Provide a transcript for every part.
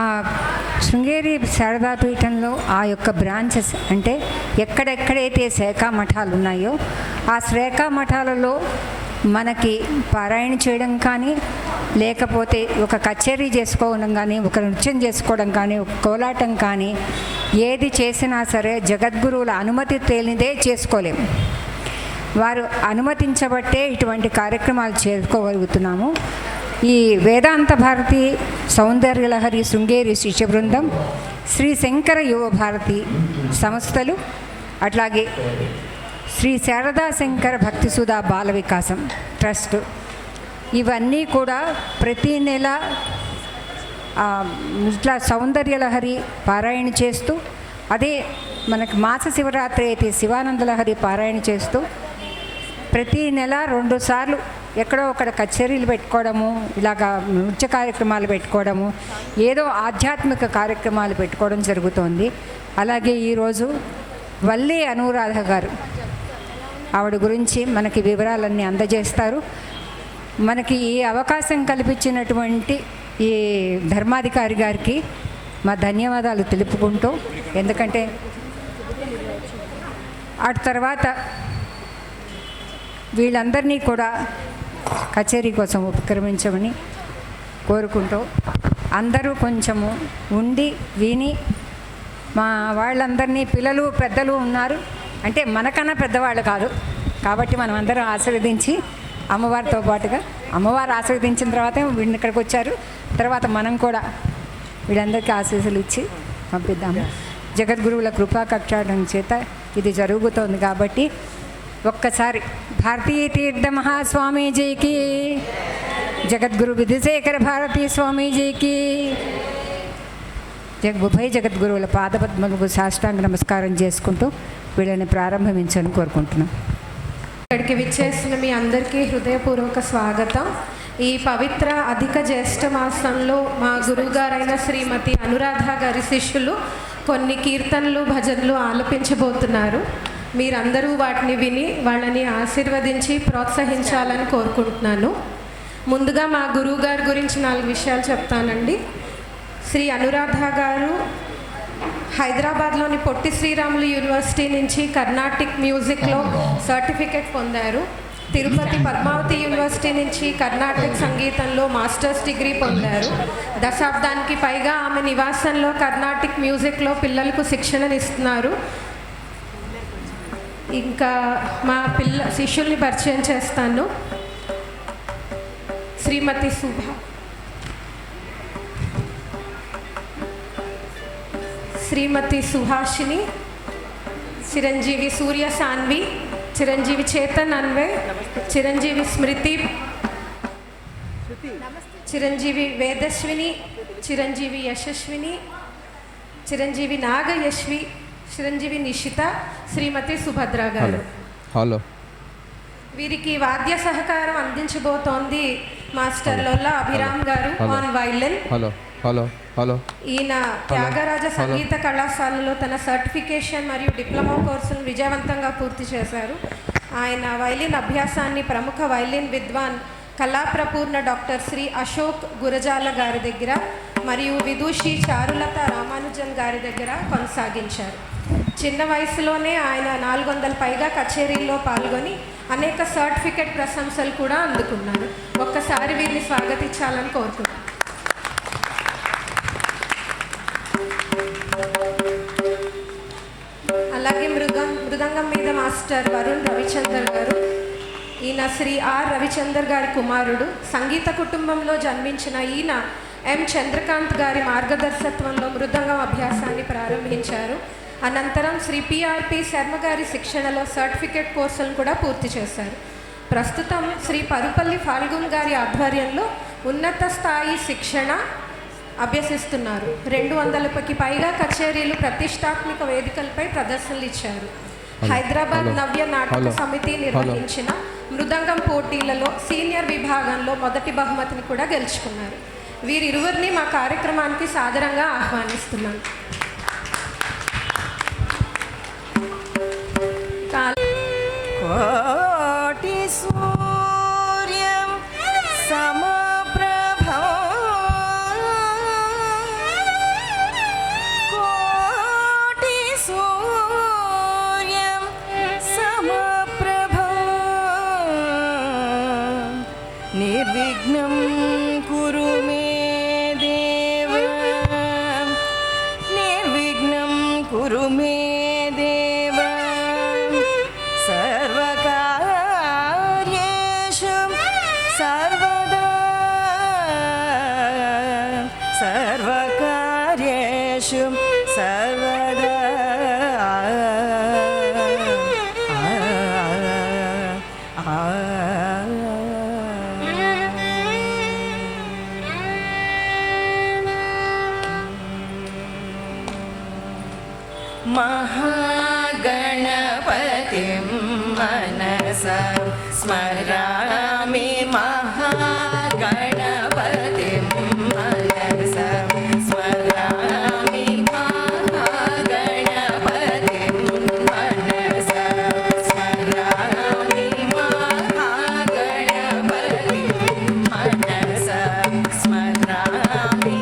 ఆ శృంగేరి శారదాపీఠంలో ఆ యొక్క బ్రాంచెస్ అంటే ఎక్కడెక్కడైతే శాఖా మఠాలు ఉన్నాయో ఆ శాఖా మఠాలలో మనకి పారాయణ చేయడం కానీ, లేకపోతే ఒక కచేరీ చేసుకోవడం కానీ, ఒక నృత్యం చేసుకోవడం కానీ, ఒక కోలాటం కానీ ఏది చేసినా సరే జగద్గురువుల అనుమతి తేలిదే చేసుకోలేము. వారు అనుమతించబట్టే ఇటువంటి కార్యక్రమాలు చేసుకోగలుగుతున్నాము. ఈ వేదాంత భారతి, సౌందర్యలహరి శృంగేరి శిష్య బృందం, శ్రీ శంకర యువ భారతి సంస్థలు, అట్లాగే శ్రీ శారదా శంకర భక్తి సుధా బాల వికాసం ట్రస్ట్, ఇవన్నీ కూడా ప్రతీ నెల ఇట్లా సౌందర్యలహరి పారాయణ చేస్తూ, అదే మనకి మాస శివరాత్రి అయితే శివానందలహరి పారాయణ చేస్తూ ప్రతీ నెల 2 సార్లు ఎక్కడో అక్కడ కచేరీలు పెట్టుకోవడము, ఇలాగా నృత్య కార్యక్రమాలు పెట్టుకోవడము, ఏదో ఆధ్యాత్మిక కార్యక్రమాలు పెట్టుకోవడం జరుగుతోంది. అలాగే ఈరోజు వల్లి అనురాధ గారు, ఆవిడ గురించి మనకి వివరాలన్నీ అందజేస్తారు. మనకి ఈ అవకాశం కల్పించినటువంటి ఈ ధర్మాధికారి గారికి మా ధన్యవాదాలు తెలుపుకుంటూ, ఎందుకంటే ఆ తర్వాత వీళ్ళందరినీ కూడా కచేరీ కోసం ఉపక్రమించమని కోరుకుంటూ, అందరూ కొంచెము ఉండి విని, మా వాళ్ళందరినీ పిల్లలు పెద్దలు ఉన్నారు అంటే మనకన్నా పెద్దవాళ్ళు కాదు కాబట్టి మనం అందరం ఆశీర్వదించి అమ్మవారితో పాటుగా, అమ్మవారు ఆశీర్వదించిన తర్వాత వీళ్ళని ఇక్కడికి వచ్చారు, తర్వాత మనం కూడా వీళ్ళందరికీ ఆశీస్సులు ఇచ్చి పంపిద్దాము. జగద్గురువుల కృపా కటాక్షం చేత ఇది జరుగుతోంది కాబట్టి ఒక్కసారి భారతీయ తీర్థ మహాస్వామీజీకి, జగద్గురు విధుశేఖర భారతీ స్వామీజీకి, ఉభయ జగద్గురువుల పాదపద్మలకు సాష్టాంగ నమస్కారం చేసుకుంటూ వీళ్ళని ప్రారంభించని కోరుకుంటున్నాం. ఇక్కడికి విచ్చేసిన మీ అందరికీ హృదయపూర్వక స్వాగతం. ఈ పవిత్ర అధిక జ్యేష్ఠ మాసంలో మా గురువుగారైన శ్రీమతి అనురాధ గారి శిష్యులు కొన్ని కీర్తనలు, భజనలు ఆలపించబోతున్నారు. మీరందరూ వాటిని విని వాళ్ళని ఆశీర్వదించి ప్రోత్సహించాలని కోరుకుంటున్నాను. ముందుగా మా గురువుగారి గురించి 4 విషయాలు చెప్తానండి. శ్రీ అనురాధ గారు హైదరాబాద్లోని పొట్టి శ్రీరాములు యూనివర్సిటీ నుంచి కర్ణాటిక్ మ్యూజిక్లో సర్టిఫికెట్ పొందారు. తిరుపతి పద్మావతి యూనివర్సిటీ నుంచి కర్ణాటక సంగీతంలో మాస్టర్స్ డిగ్రీ పొందారు. దశాబ్దానికి పైగా ఆమె నివాసంలో కర్ణాటిక్ మ్యూజిక్లో పిల్లలకు శిక్షణనిస్తున్నారు. ఇంకా మా శిష్యుల్ని పరిచయం చేస్తాను. శ్రీమతి శ్రీమతి సుహాషిని, చిరంజీవి సూర్య సాన్వి, చిరంజీవి చేతన్ అన్వే, చిరంజీవి స్మృతి, చిరంజీవి వేదస్విని, చిరంజీవి యశస్విని, చిరంజీవి నాగయశ్వి, చిరంజీవి నిషిత, శ్రీమతి సుభద్ర గారు. హలో. వీరికి వాద్య సహకారం అందించబోతోంది మాస్టర్ లొల్లా అభిరామ్ గారు on violin. Hello hello hello. ఈయన త్యాగరాజ సంగీత కళాశాలలో తన సర్టిఫికేషన్ మరియు డిప్లొమా కోర్సును విజయవంతంగా పూర్తి చేశారు. ఆయన వైలిన్ అభ్యాసాన్ని ప్రముఖ వైలిన్ విద్వాన్ కళాప్రపూర్ణ డాక్టర్ శ్రీ అశోక్ గురజాల గారి దగ్గర మరియు విదూషి చారులత రామానుజన్ గారి దగ్గర కొనసాగించారు. చిన్న వయసులోనే ఆయన 400 పైగా కచేరీల్లో పాల్గొని అనేక సర్టిఫికెట్ ప్రశంసలు కూడా అందుకున్నారు. ఒక్కసారి వీరిని స్వాగతించాలని కోరుకుంటున్నాను. అలాగే మృదంగం మీద మాస్టర్ వరుణ్ రవిచందర్ గారు. ఈయన శ్రీ ఆర్ రవిచందర్ గారి కుమారుడు. సంగీత కుటుంబంలో జన్మించిన ఈయన ఎం చంద్రకాంత్ గారి మార్గదర్శకత్వంలో మృదంగం అభ్యాసాన్ని ప్రారంభించారు. అనంతరం శ్రీ పిఆర్పి శర్మ గారి శిక్షణలో సర్టిఫికేట్ కోర్సులను కూడా పూర్తి చేశారు. ప్రస్తుతం శ్రీ పరుపల్లి ఫాల్గున్ గారి ఆధ్వర్యంలో ఉన్నత స్థాయి శిక్షణ అభ్యసిస్తున్నారు. 200కి పైగా కచేరీలు ప్రతిష్టాత్మక వేదికలపై ప్రదర్శనలు ఇచ్చారు. హైదరాబాద్ నవ్య నాటక సమితి నిర్వహించిన మృదంగం పోటీలలో సీనియర్ విభాగంలో మొదటి బహుమతిని కూడా గెలుచుకున్నారు. వీరిరువురిని మా కార్యక్రమానికి సాదరంగా ఆహ్వానిస్తున్నాను. కోటి సూర్యం సమప్రభ पशु सर्वदा महागणपतिं मनसा स्मरामि महागणपतिं मनसा स्मरामि महागणपतिं मनसा स्मरामि महागणपतिं मनसा स्मरामि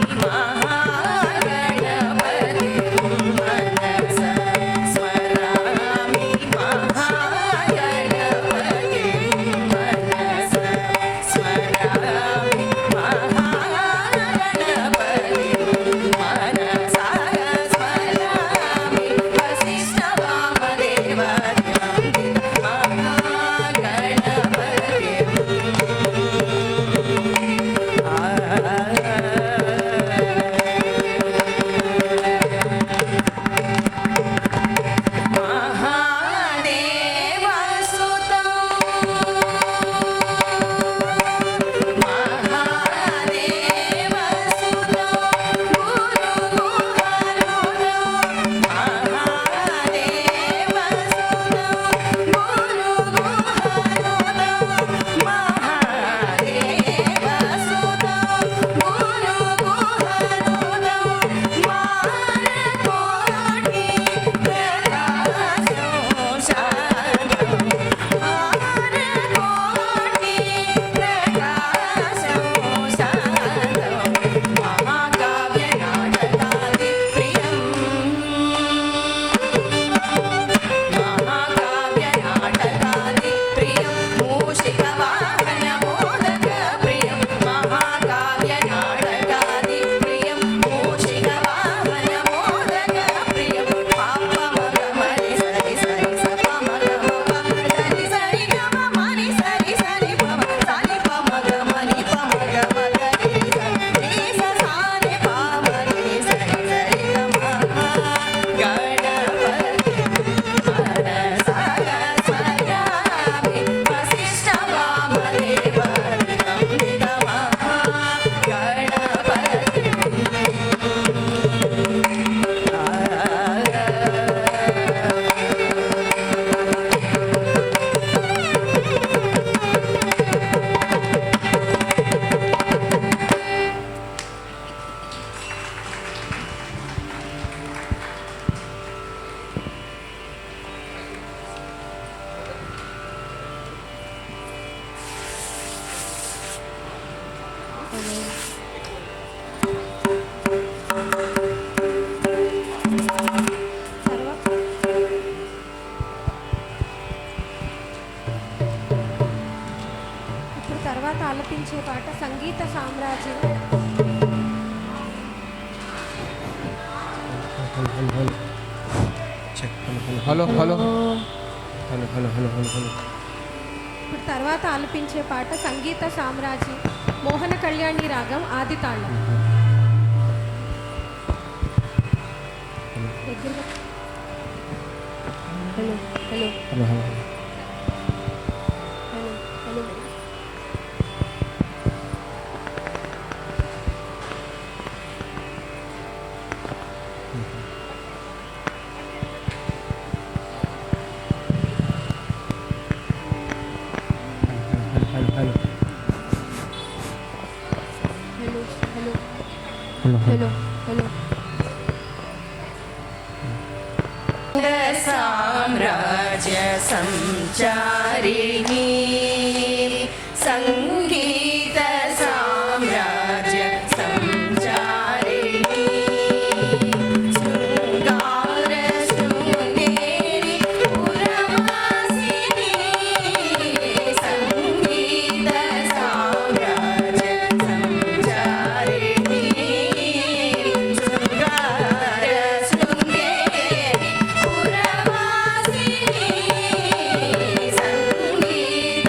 తర్వాత ఆలపించే పాట సంగీత సామ్రాజ్యం. Hello hello hello hello hello hello hello ఇప్పుడు తర్వాత ఆలపించే పాట సంగీత సామ్రాజ్యం, మోహన కళ్యాణి రాగం, ఆది తాళం. Hello hello hello hello hello hello hello hello साम्राज्य संचारिणी संगीत साम्राज्य संचारिणी शृंगार शृंगेरी पुरवासिनी संगीत साम्राज्य संचारिणी शृंगार शृंगेरी पुरवासिनी संगीत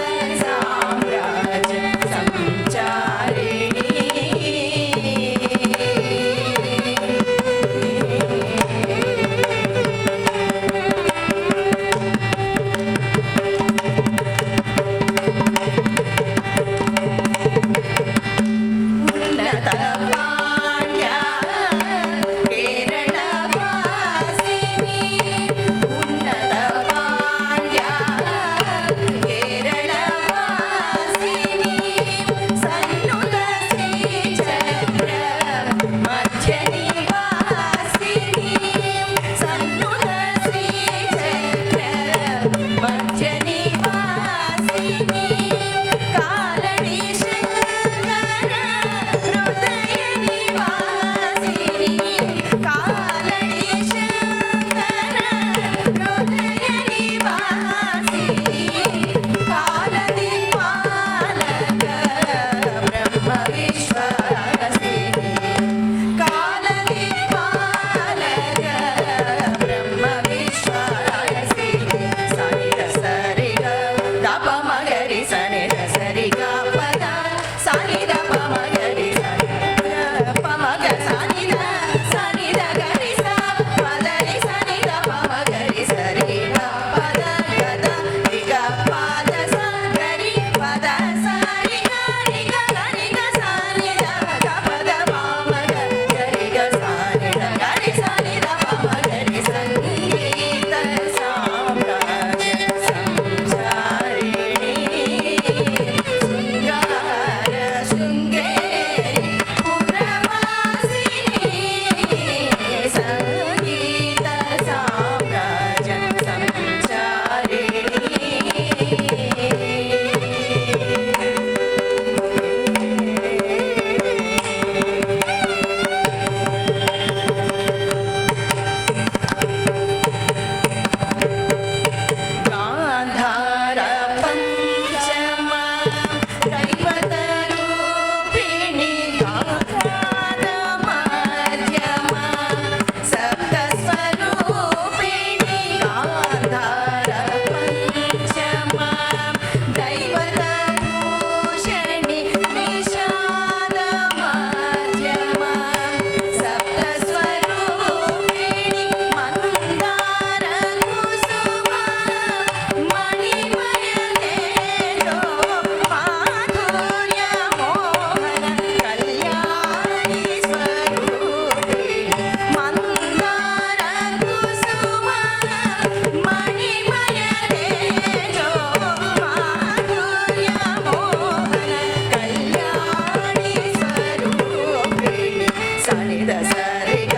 సని ద సరి గ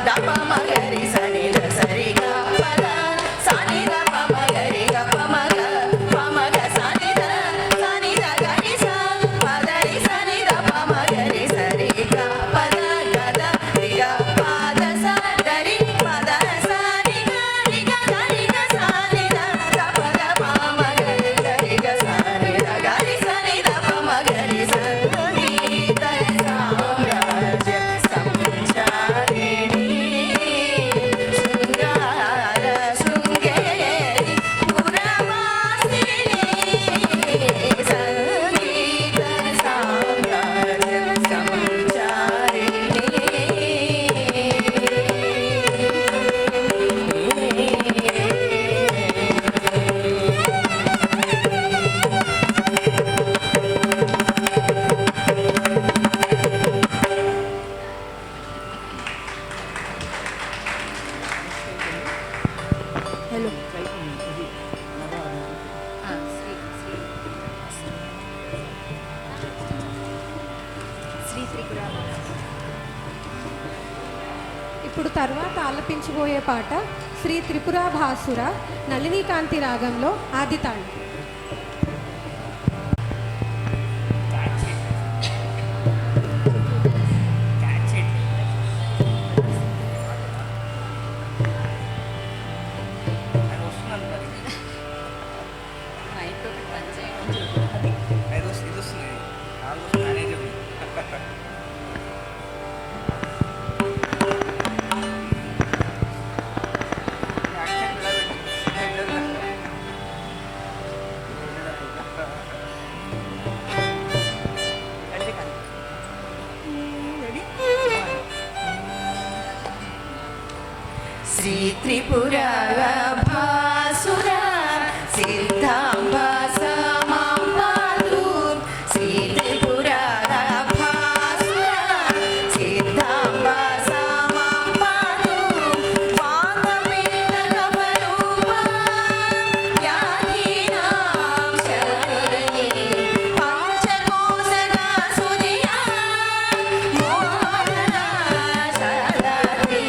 ద ప మ గరి సని ద సరి గ ప ద సని ద ప మ గరి గ ప మ గ సని ద గరి స ప ద రి సని ద ప మ గరి సరి గ ప ద గ ద రి గ ప ద స ద రి ప ద స రి గ ద రి గ సని ద ద ప ద ప మ గరి ద రి గ సని ద గ రి సని ద ప మ గరి స సంగీత సామ్రాజ్య సంచారిణి శృంగార శృంగేరి పురవాసిని సంగీత సామ్రాజ్య ఇప్పుడు తర్వాత ఆలపించబోయే పాట శ్రీ త్రిపురా భాసుర నళినీకాంతి రాగంలో ఆదితాళం. శ్రీ త్రిపురా భాసుర సిద్ధాంబ సమాం పాదు శ్రీ త్రిపురా భాసుర సిద్ధాంబ సమాం పాదు వాతపీఠకవరూప యాధీనాం శరణి పంచకోశగా సుధియా మోహన సరళి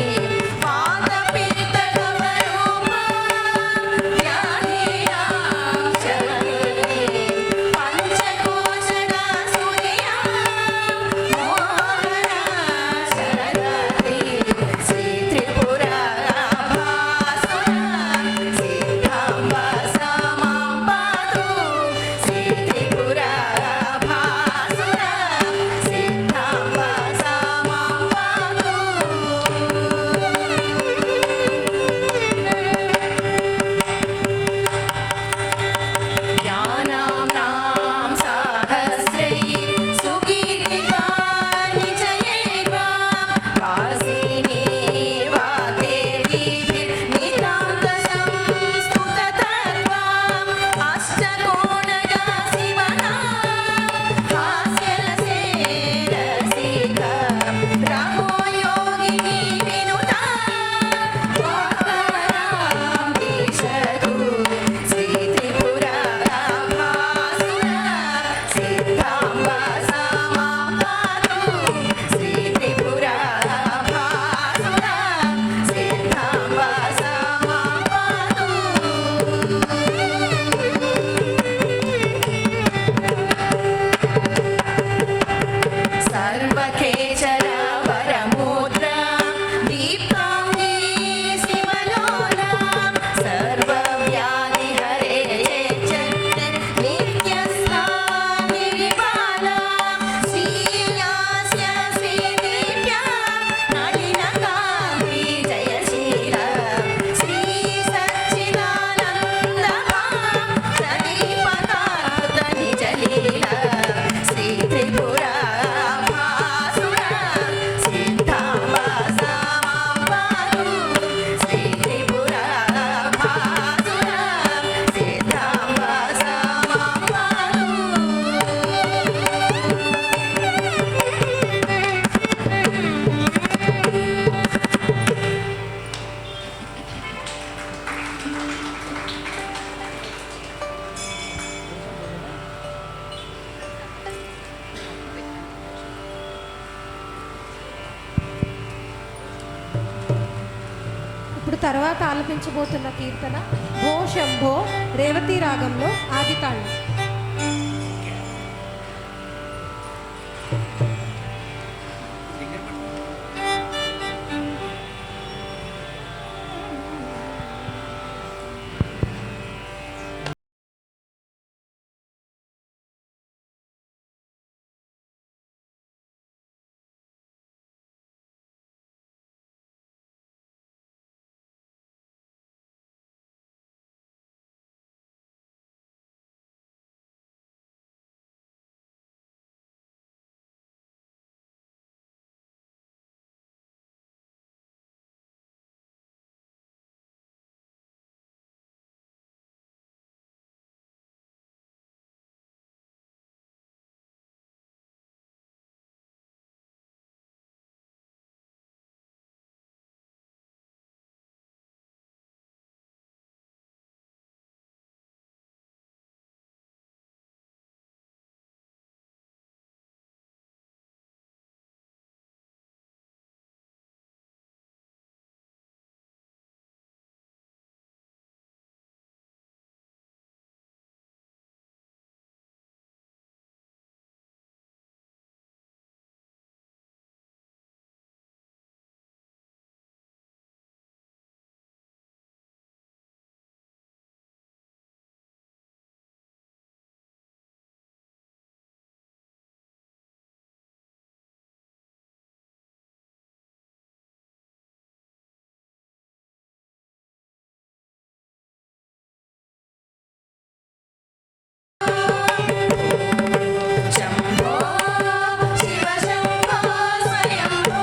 తర్వాత ఆలపించబోతున్న కీర్తన భో శంభో రేవతి రాగంలో ఆది తాళం. శంభో శివ శంభో స్వయంభో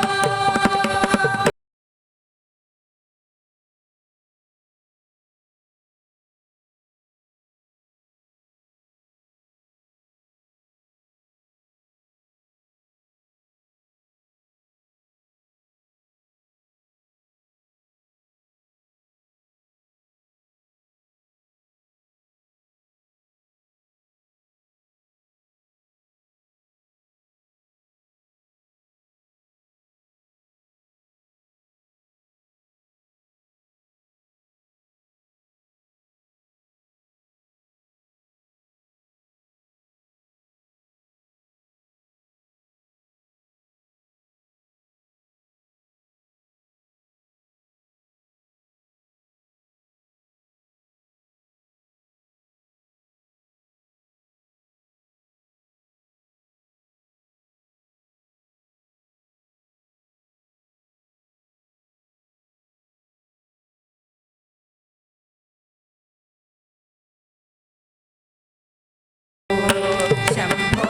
శంభో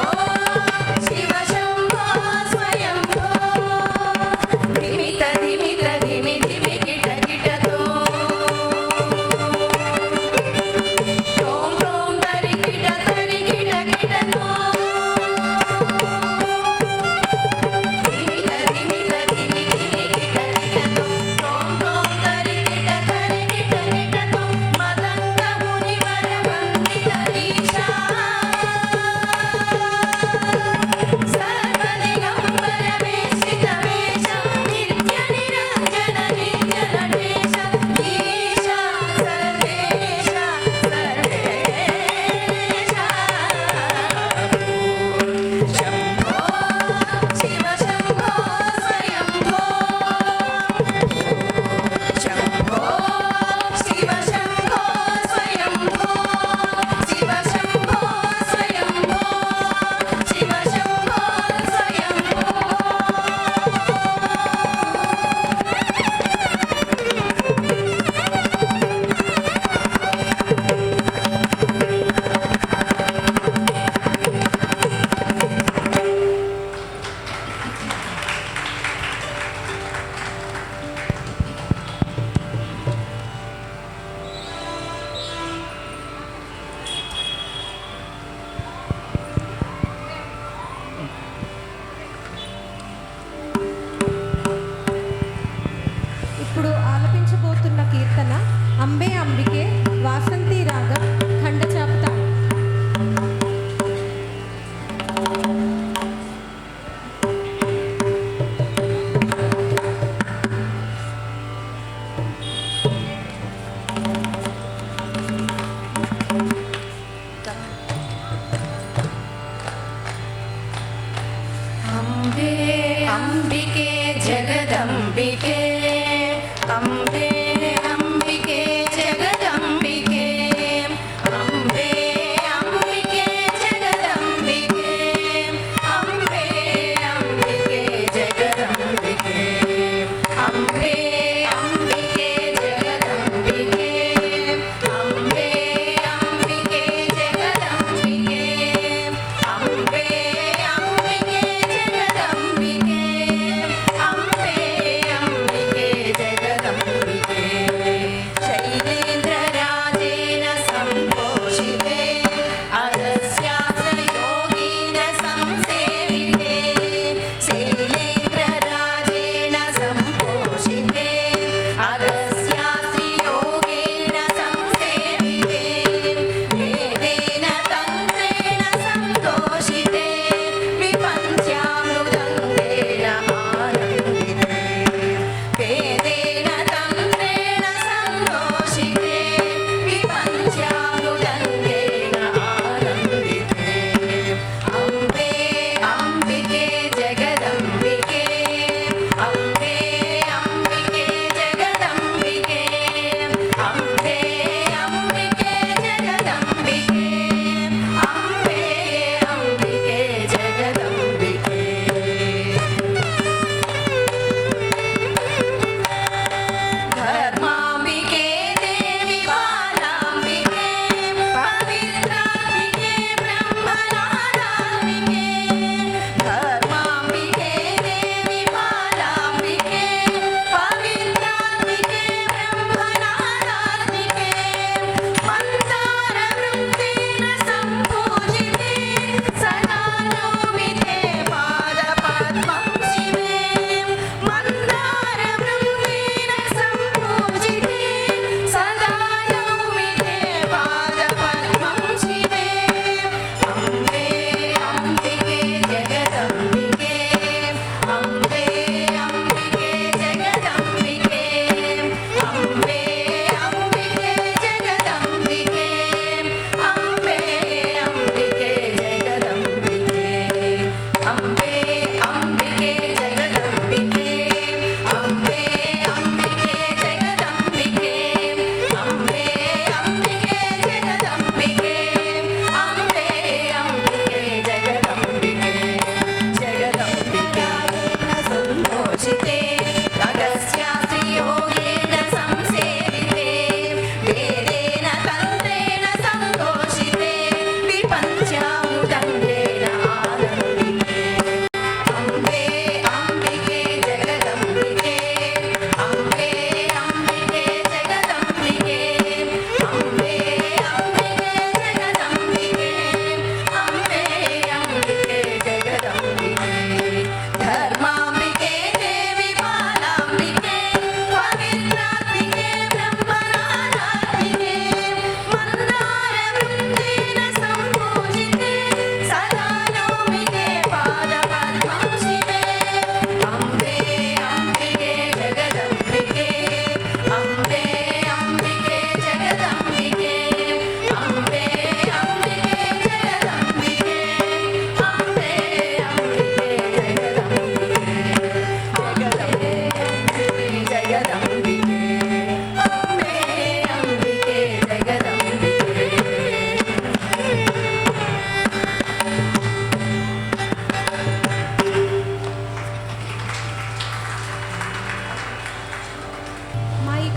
శివ శంభో స్వయంభో ధిమిత ధిమిత ధిమి ధిమి కిట కిటతో టోం టోం తరి కిట కిటతో ధిమిత ధిమిత ధిమి ధిమి కిట కిటతో టోం టోం తరి కిట కిటతో మదంగ మునివర వందిత ఈశా సర్వదిగంబర వేషిత వేషం నిత్య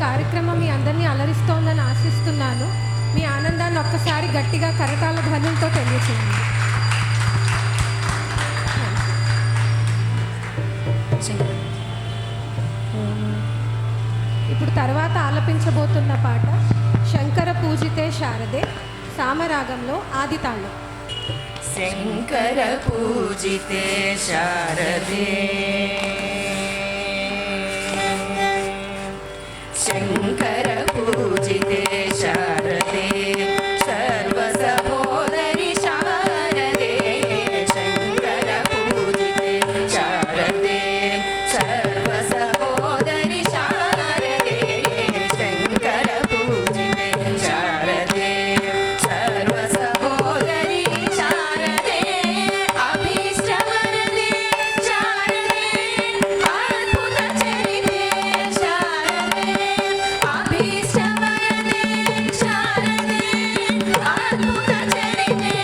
కార్యక్రమం మీ అందరినీ అలరిస్తోందని ఆశిస్తున్నాను. మీ ఆనందాన్ని ఒక్కసారి గట్టిగా కరతాళ ధ్వనులతో తెలియచేయండి. ఇప్పుడు తర్వాత ఆలపించబోతున్న పాట శంకర పూజితే శారదే, సామరాగంలో ఆది తాళం. శంకర పూజితే శారదే, శంకర పూజితే శారదే, సర్వ సహోదరి శారదే, శంకర పూజితే శారదే, సర్వ సహోదరి శారదే, శంకర పూజితే శారదే, సర్వ సహోదరి శారదే, అభీష్టవరదే శారదే, అద్భుత చరితే శారదే, అభీష్టవరదే శారదే, అద్భుత చరితే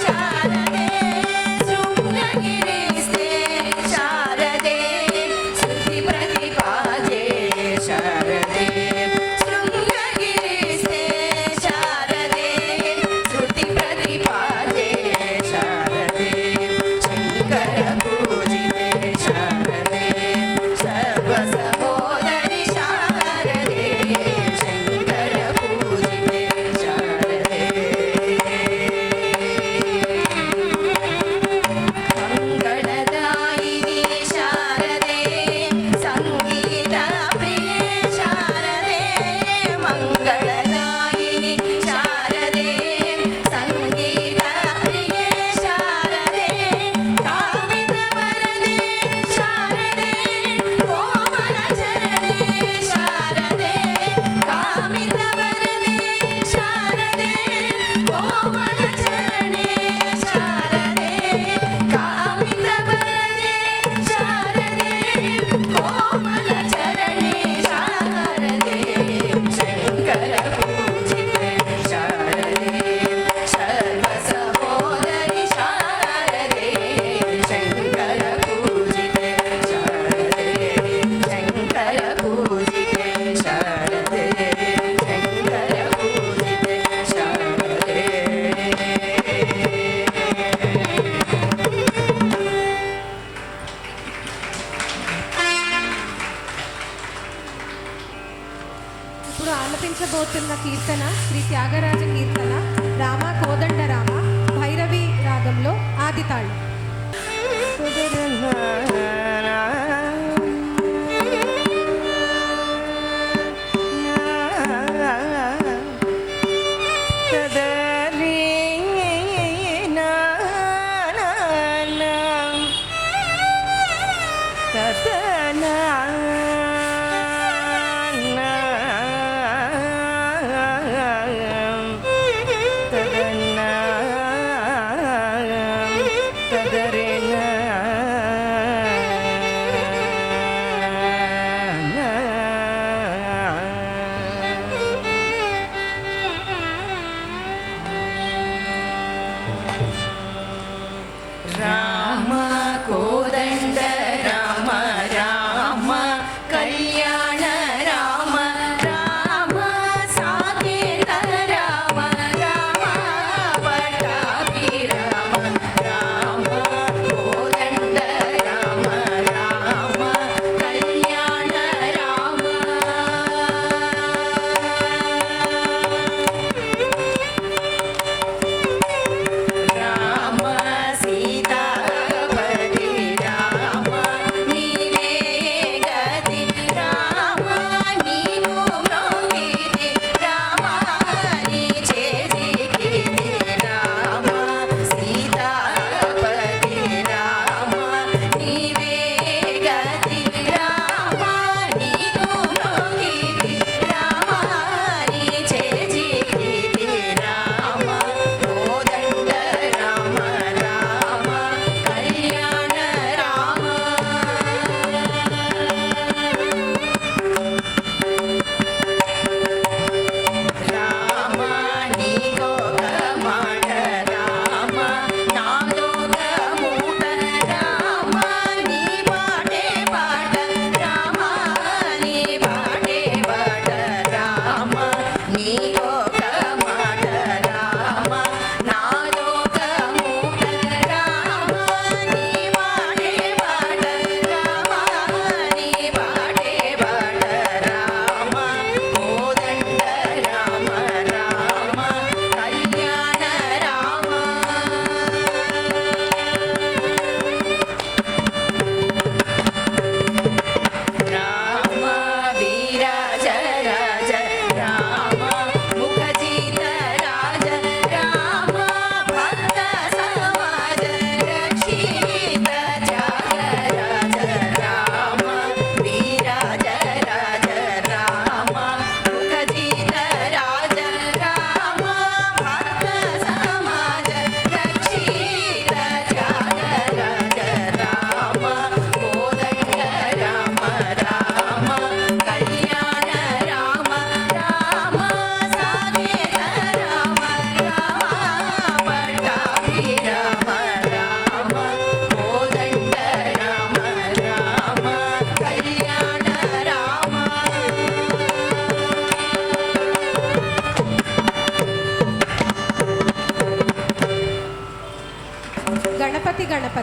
శారదే, శృంగగిరిస్తే శారదే, శృతి ప్రతిపాదే శారదే, శృంగగిరిస్తే శారదే, శృతి ప్రతిపాదే శారదే, శంకర పూజితే శారదే, సర్వ సహోదరి శారదే, శంకర పూజితే శారదే. మంగళదాయిని శారదే, సంగీత ప్రియ శారదే, మంగళదాయిని శారదే, సంగీత ప్రియ శారదే, కామిత వరదే శారదే, కోమల చరణే శారదే, కామిత వరదే శారదే, కోమల చరణే శారదే, కామిత వరదే శారదే, కోమల చరణే శారదే, శంకర పూజితే శారదే, సర్వ సహోదరి శారదే, శంకర పూజితే శారదే, శంకర పూజితే శారదే, శంకర పూజితే శారదే. ఇప్పుడు ఆలపించబోతున్న కీర్తన శ్రీ త్యాగరాజ కీర్తన రామ కోదండ రామ, భైరవి రాగంలో ఆది తాళం.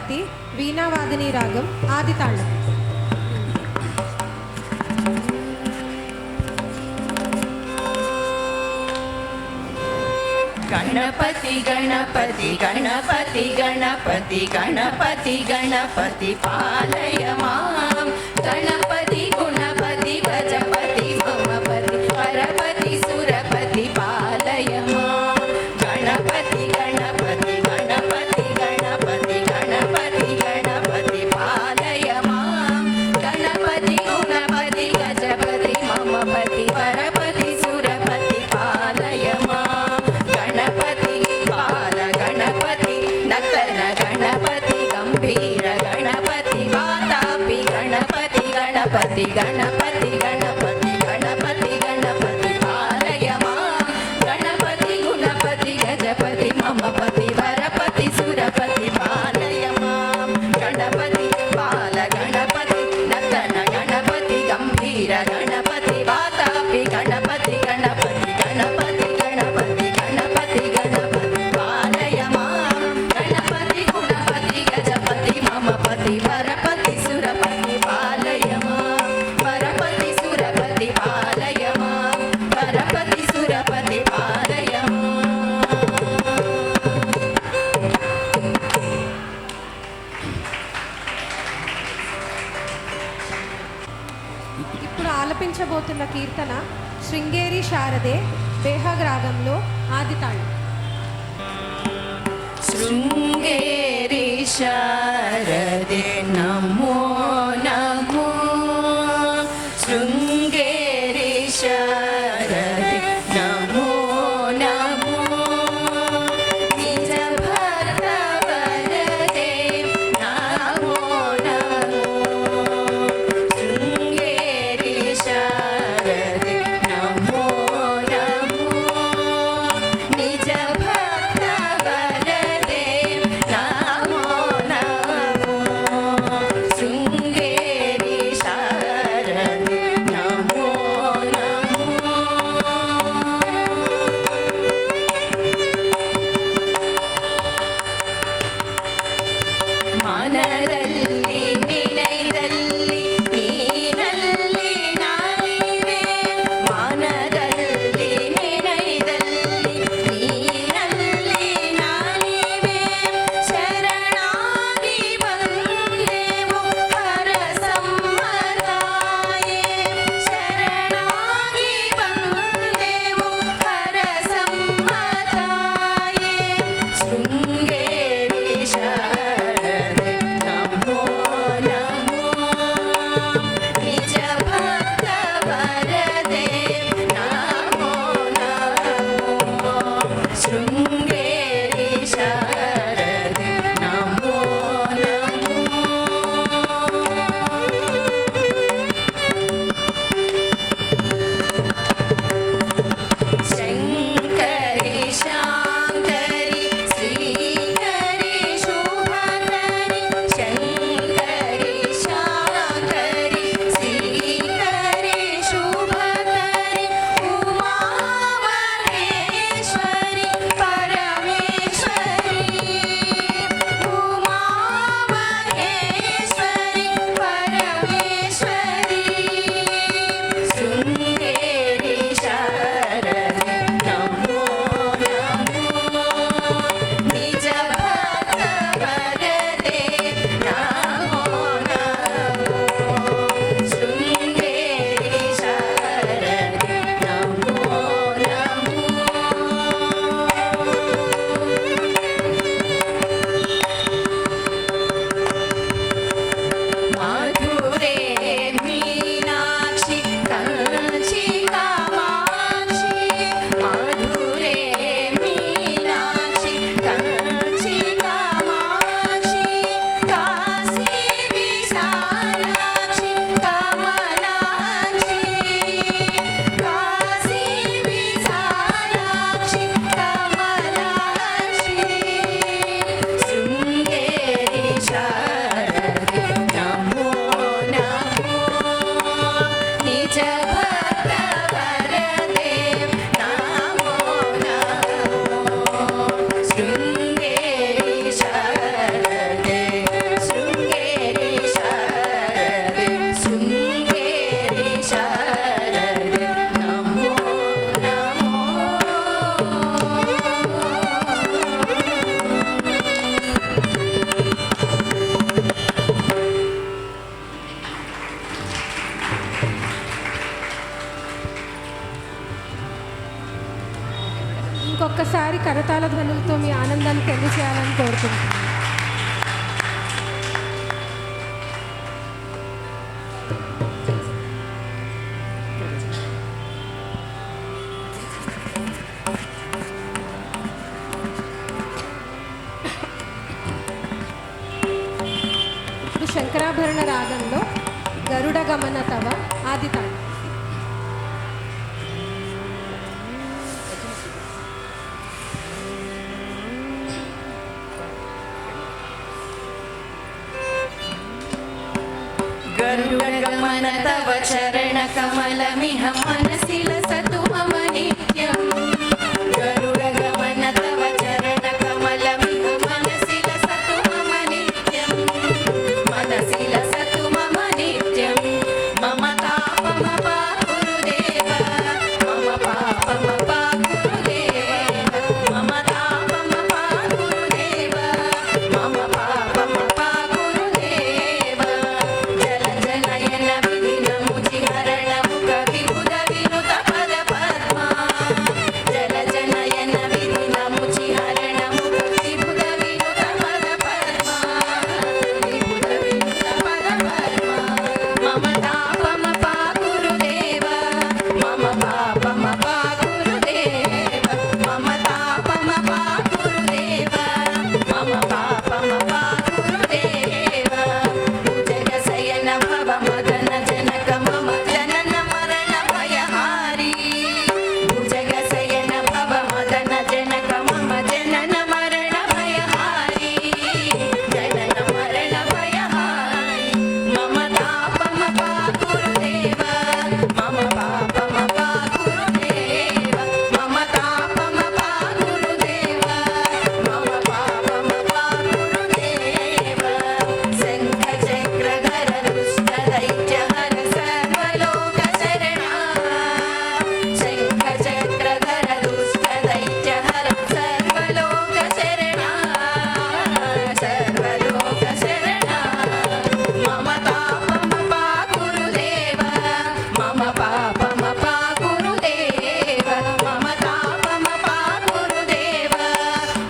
గణపతి వీణావాదిని రాగం ఆది తాళం. గణపతి గణపతి గణపతి గణపతి గణపతి గణపతి పాలయ మాం. గణపతి గుణపతి గజపతి మమపతి పరపతి సురపతి పాలయ మాం. గణపతి గణపతి గణపతి గణపతి గణపతి గణపతి పాలయ మాం. గణపతి గుణపతి గజపతి మమపతి పరపతి సురపతి పాలయ మాం. గణపతి బాల గణపతి నర్తన గణపతి గంభీర గణపతి వాతాపి గణపతి గణపతి గణపతి గణపతి గణపతి గణపతి పాలయ మాం. గణపతి గుణపతి గజపతి మమపతి వరపతి సురపతి పాలయ మాం. గణపతి బాల గణపతి నర్తన గణపతి గంభీర గణపతి వాతాపి గణపతి గణపతి గణపతి గణపతి గణపతి గణపతి పాలయ మాం. గణపతి గుణపతి గజపతి మమపతి వరపతి సురపతి పాలయ మాం. వరపతి సురపతి పాలయ మాం. వరపతి సురపతి పాలయ మాం. ఇప్పుడు ఆలపించబోతున్న కీర్తన శృంగేరి శారదే బేహగ్ రాగంలో ఆది తాళం. శృంగేరి శారదే నమో నమో. శృంగేరి శారదే నమో నమో. నిజ భక్త వరదే నమో నమో. శృంగేరి శారదే నమో నమో. నిజ భక్త వరదే నమో నమో. శృంగేరి శారదే నమో నమో. ఇంకొకసారి కరతాళ ధ్వనులతో మీ ఆనందాన్ని తెలియజేయాలని కోరుకుంటున్నాను. ఇప్పుడు శంకరాభరణ రాగంలో గరుడ గమన తవ ఆది తాళం. गरुडगमन तव चरणकमलमिह मनसि लसतु मम नित्यं गरुडगमन तव चरणकमलमिह मनसि लसतु मम नित्यं मनसि लसतु मम नित्यं मम तापमपाकुरुदेव मम पापमपाकुरुदेव मम तापमपाकुरुदेव मम पापमपाकुरुदेव जलजनयन विधिनमुचिहरणमु कविबुध विनुत पदपद्मा जलजनयन विधिनमुचिहरणमु कविबुध विनुत पदपद्मा विबुध विनुत पदपद्मा मम तापमपाकुरुदेव मम पापमपाकुरुदेव मम तापमपाकुरुदेव मम पापमपाकुरुदेव भुजगशयन भवमदन जनक मम जनन मरण भयहारी भुजगशयन भवमदन जनक मम जनन मरण भयहारी जनन मरण भयहारी मम तापमपाकुरुदेव मम पापमपाकुरुदेव मम तापमपाकुरुदेव मम पापमपाकुरुदेव शङ्खचक्रधर दुष्टदैत्यहर सर्वलोकशरणा शङ्खचक्रधर दुष्टदैत्यहर सर्वलोकशरणा सर्वलोकशरणा मम तापमपाकुरुदेव मम पापमपाकुरुदेव मम तापमपाकुरुदेव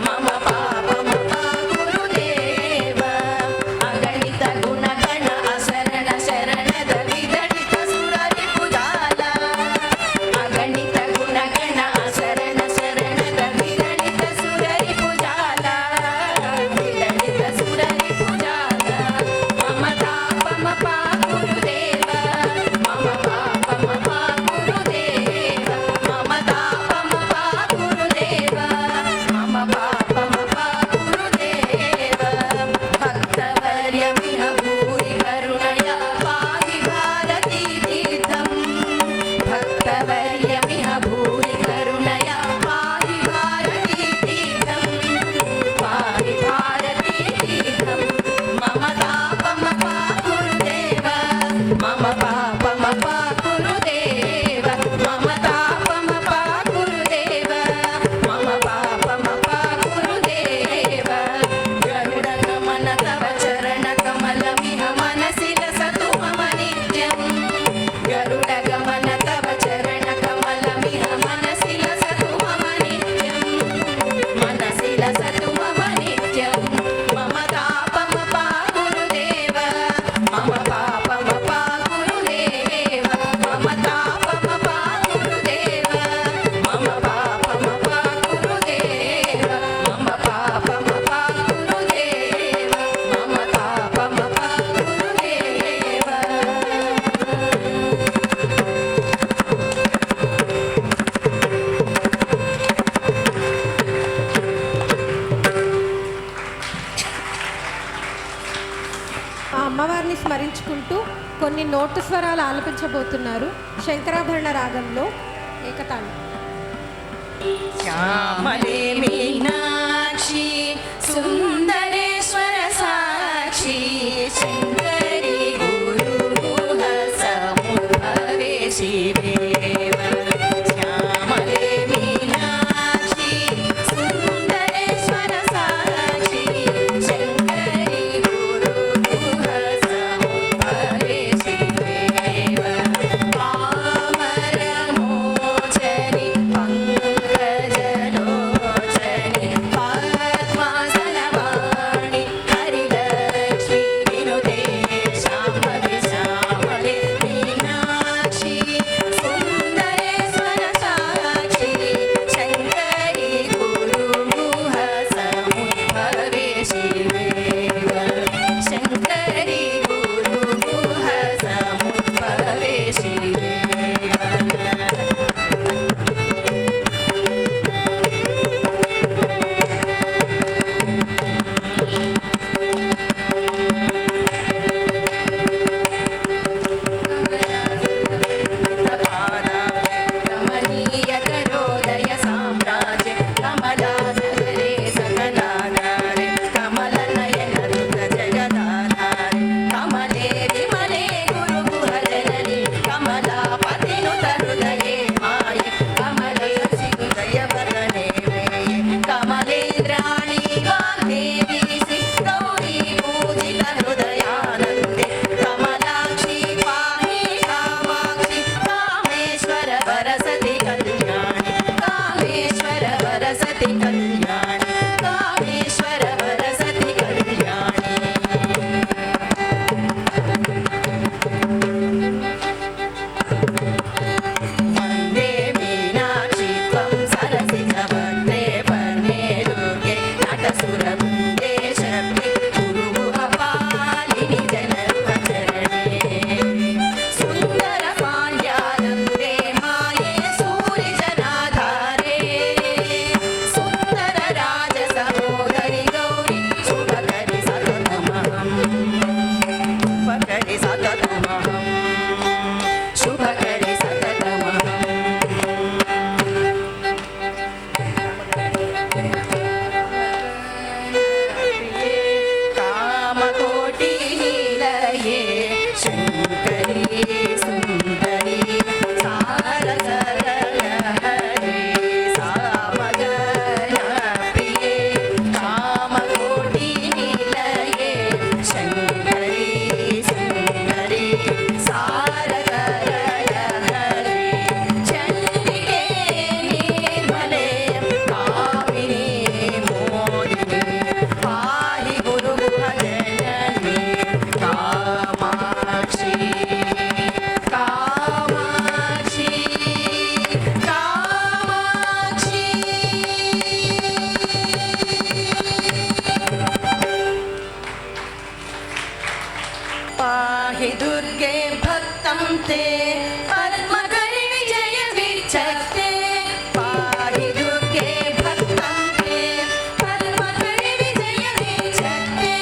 मम पापमपाकुरुदेव अगणित गुणगण असरण शरणद विदडित सुररिपुजाल अगणित गुणगण असरण शरणद विदडित सुररिपुजाल विदडित सुररिपुजाल मम तापमपाकुरुदेव मम पापमपाकुरुदेव मम तापमपाकुरुदेव मम पापमपाकुरुदेव भक्तवर्यमिह भूरि करुणया पाहि भारती तीर्थं भक्तवर्यमिह भूरि करुणया पाहि भारती तीर्थं पाहि भारती तीर्थं मम तापमपाकुरुदेव मम पापमपाकुरुदेव मम तापमपाकुरुदेव मम पापमपाकुरुदेव गरुडगमन तव चरणकमलमिह मनसि लसतु मम नित्यं गरुडगमन तव चरणकमलमिह मनसि लसतु मम नित्यं मनसि लसतु मम नित्यं मम तापमपाकुरुदेव मम पापमपाकुरुदेव मम तापमपाकुरुदेव मम पापमपाकुरुदेव मम पापमपाकुरुदेव मम ఆ అమ్మవారిని స్మరించుకుంటూ కొన్ని నోటు స్వరాలు ఆలపించబోతున్నారు. శంకరాభరణ రాగంలో ఏకతాళం. श्यामले मीनाक्षी सुन्दरेश्वर साक्षी शङ्करी गुरुगुह समुद्भवे शिवेव श्यामले मीनाक्षी सुन्दरेश्वर साक्षी शङ्करी गुरुगुह समुद्भवे शिवेव पामरमोचरि पङ्कजलोचनि कमलापतिनुत हृदये माये कमलेशि हृदयवदने मेये कमलेन्द्राणि वाग्देवी श्री गौरी पूजित हृदयानन्दे कमलाक्षि पाहि कामाक्षि कामेश्वर वरसति कल्याणि कामेश्वर वरसति कल्याणि कामेश्वर वरसति कल्याणि वन्दे मीनाक्षि त्वं सरसिजवक्त्रे वर्णे दुर्गे नटसुरवृन्दे शक्ति गुरुगुहपालिनि जनरूपचरणे सुन्दरपाण्ड्यानन्दे माये सूरिजनाधारे सुन्दरराजसहोदरि गौरि शुभकरि सततमहम् शुभकरि सततमहम् शुभकरि सततमहम् कामकोटिनिलये शङ्करी सुन्दरी सारसरलहरे सामगनप्रिये कामकोटिनिलये शङ्करी सुन्दरी सारसरलहरे चण्डिके निर्मले कामिनी मोदिनी पाहि गुरुगुहजननी कामाक्षि कामाक्षि कामाक्षि पाहि दुर्गे भक्तं ते पद्मकरि विजय विचक्ते पाहि दुर्गे भक्तं ते पद्मकरि विजय विचक्ते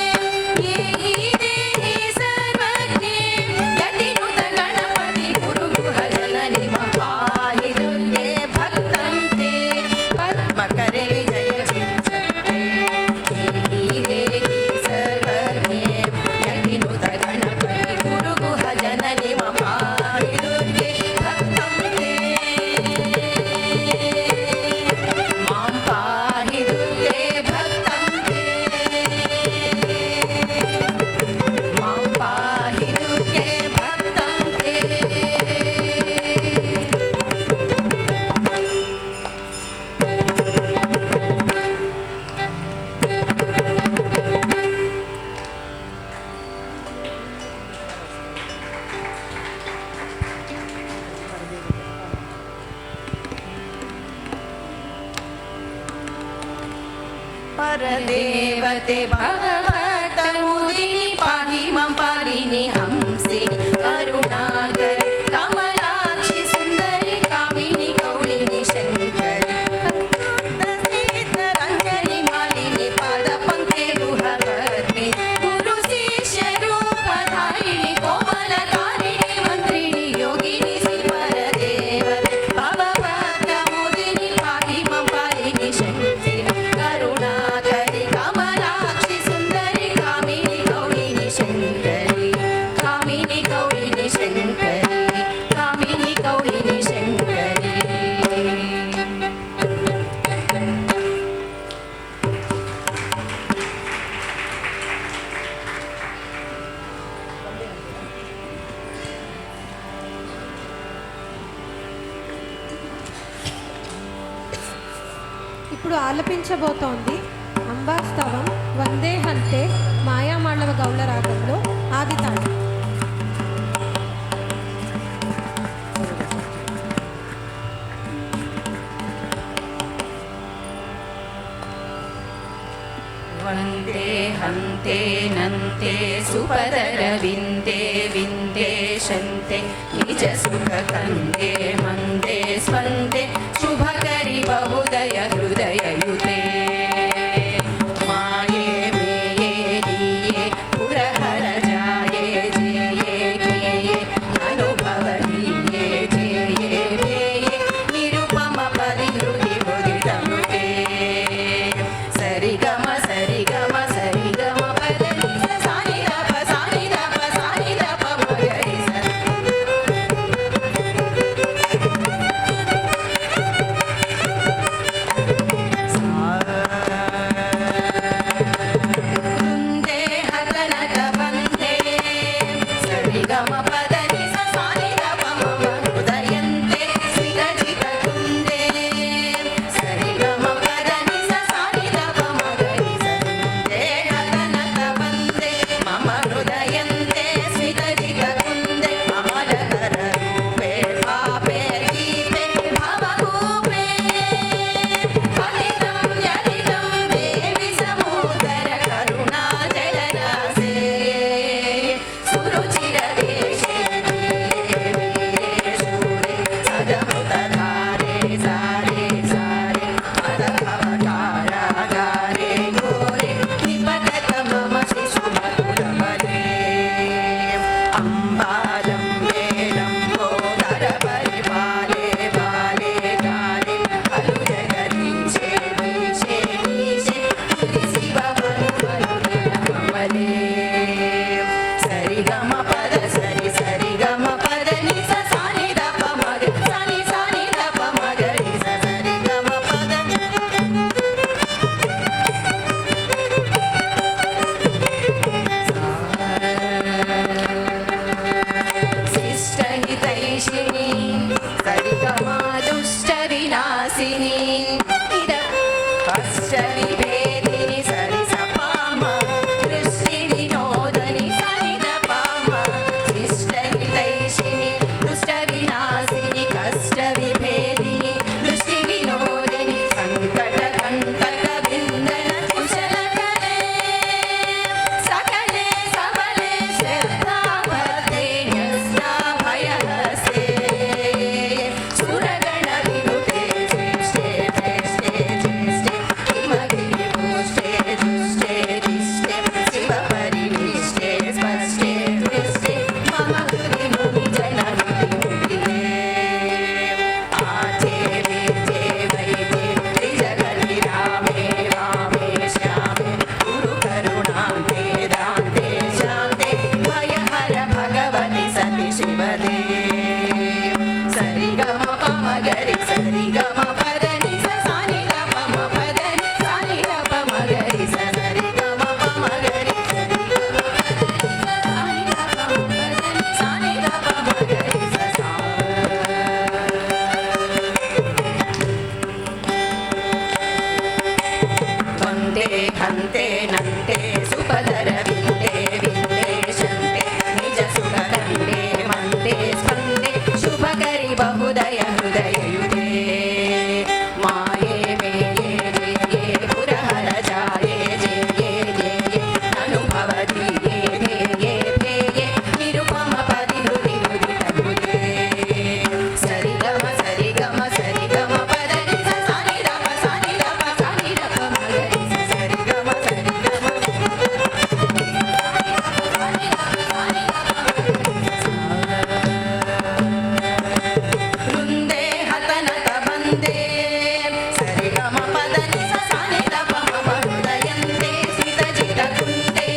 ये हि देहि सर्वज्ञे यतिनुत गणपति गुरुगुहजननि पाहि दुर्गे भक्तं ते पद्मकरि विजय विचक्ते ये हि देहि सर्वज्ञे यतिनुत गणपति गुरुगुहजननि पाहि दुर्गे भक्तं ते मां पाहि दुर्गे भक्तं ते मां पाहि दुर्गे भक्तं ते परदेवते भगवतमुदिनि पाहि मां पालिनि हंसिनि करुणाकरि कमलाक्षि सुन्दरि कामिनि गौरिनि शङ्करि रञ्जनि मालिनि पादपङ्के गुहवर्णि गुरु शिष्यरूपधारिणि कोमलकारिणि मन्त्रिणि योगिनि श्री परदेवते भगवतमुदिनि पाहि मां पालिनि शङ्करि करुणाकरि कमलाक्षि सुन्दरि कामिनि गौरिनि शङ्करि कामिनि गौरिनि शङ्करि कामिनि गौरिनि शङ्करि ఇప్పుడు ఆలపించబోతోంది అంబాస్తవం వందే హంతే మాయామాళవ గౌళ రాగంలో ఆది తాళం. वन्दे हन्ते नन्ते सुपदरविन्दे विन्दे शन्ते निजसुखकन्दे मन्दे स्पन्दे शुभकरि बहुदय हृदययुते माये मेये लीये पुरहर जाये जेये कीये अनुभवनीये जेये मेये निरुपम परिहृदि मुदितमुते सरिगम सरिगम सरिगम पदनि सानि द प सानि द प सानि द प मगरि स సరిగమా దుష్ట వినాశిని కష్ట విభేదిని సరి సపామ దృష్టి వినోదని సరిద పామ శిష్ట హితైషిని దుష్ట వినాశిని కష్ట విభేదిని దృష్టి వినోదిని సంకట కంటక విందన కుశలకరే సకలే సబలే శ్రద్ధావతే న్యస్తా భయహస్తే సురగణ వినుతే జ్యేష్ఠే జ్యేష్ఠే జ్యేష్ఠే హిమగిరి పుష్టే జుష్టే దిష్టే శివ పరినిష్టే స్పష్టే దృష్టే మమ హృది ముని జన హృది మునిదే ఆచే విజే వైదే త్రిజగతి రామే వామే శ్యామే గురు కరుణాంతే దాంతే శాంతే భయహర భగవతి సతి శివదే సరిగమ పమ గరి సరిగమ పదని సాని పమ పదని సాని పమ గరి సరిగమ పమ గరి సరిగమ పదని సాని పమ గరి సా వందే హంతే నంతే సుపదర విందే విందే శంతే నిజ సుఖదండే మందే స్పందే శుభకరి బహుదయ హృదయయుతే మాయే మేయే జయే పురహర జాయే జయే జయే అనుభవతి ఏ భేయే భేయే నిరుపమ పది హృది హృది తగుదే సరిగమ సరిగమ సరిగమ పదని సాని రప సాని రప సాని రప మగరి సరిగమ సరిగమ వృందే హతనత వందే సరిగమ పదని సాని రప మమ హృదయంతే స్మితజిత కుందే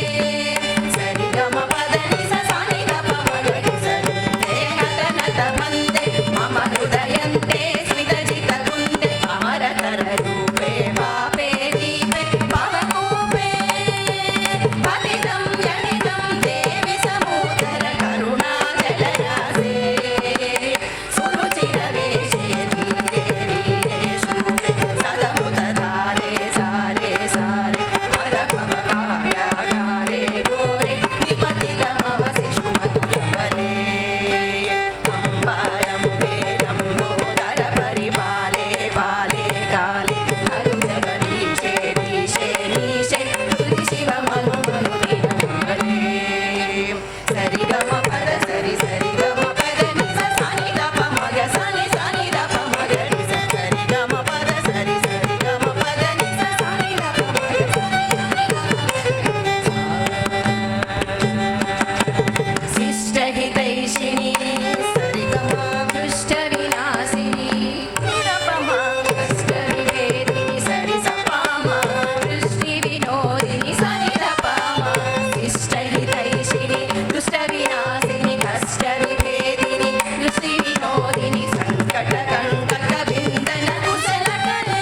సరిగమ పదని సాని రప మగరి సరుందే హతనత వందే మమ హృదయంతే స్మితజిత కుందే అమరతర రూపే పాపే దీపే పవకూపే పతితం జనితం దేవి సమూదర కరుణా జలరాశే సురుచిర వేషే ధీరే ధీరే శూరే సదముత ధారే సారే సారే హర భవ కాయాగారే గోరే నిపతితమవసి శుమధురవరే అంబారం వేదం గోదర పరిపాలే పాలే కాలే హరు జగదీశే దీశే నీశే తుది శివ మను మను దినమరే సరిగమ పద సరి సరిగమ పద నిజ సాని దప మగ సాని సాని దప మగ నిజ సరిగమ పద సరి సరిగమ పద నిజ సాని దప మగ శిష్ట హితైషిణి సరిగమ దృష్ట వినాశిని నిరపమ కష్ట విభేదిని సరి సపామ దృష్టి వినోదిని సరి రపామ శిష్ట హితైషిణి దుష్ట వినాశిని కష్ట విభేదిని దృష్టి వినోదిని సంకట కంటక విందన కుశలకరే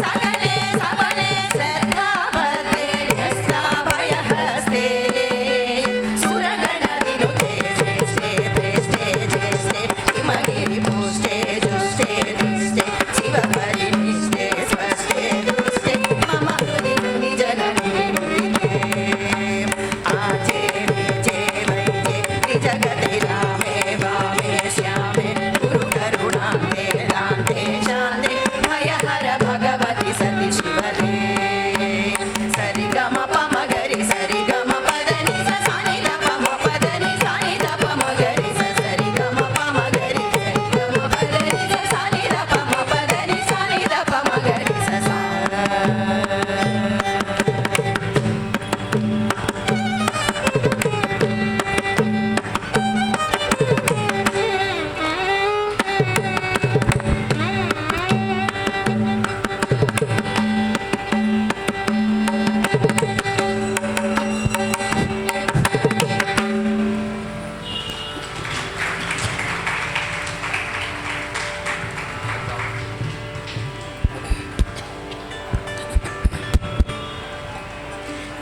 సకలే సబలే శ్రద్ధావతే న్యస్తా భయహస్తే సురగణ వినుతే జ్యేష్ఠే జ్యేష్ఠే జ్యేష్ఠే హిమగిరి పుష్టే జుష్టే దిష్టే శివ పరినిష్టే స్పష్టే దృష్టే మమ హృది ముని జన హృది మునిదే ఆచే విజే వైజే త్రిజగతి రామే వామే శ్యామే గురు కరుణాంతే దాంతే శాంతే భయహర భగవతి సతి శివదే సరిగమ పమ గరి సరిగమ పదని సాని పమ పదని సాని పమ గరి సరిగమ పమ గరి సరిగమ పదని సాని పమ పదని సాని పమ గరి సా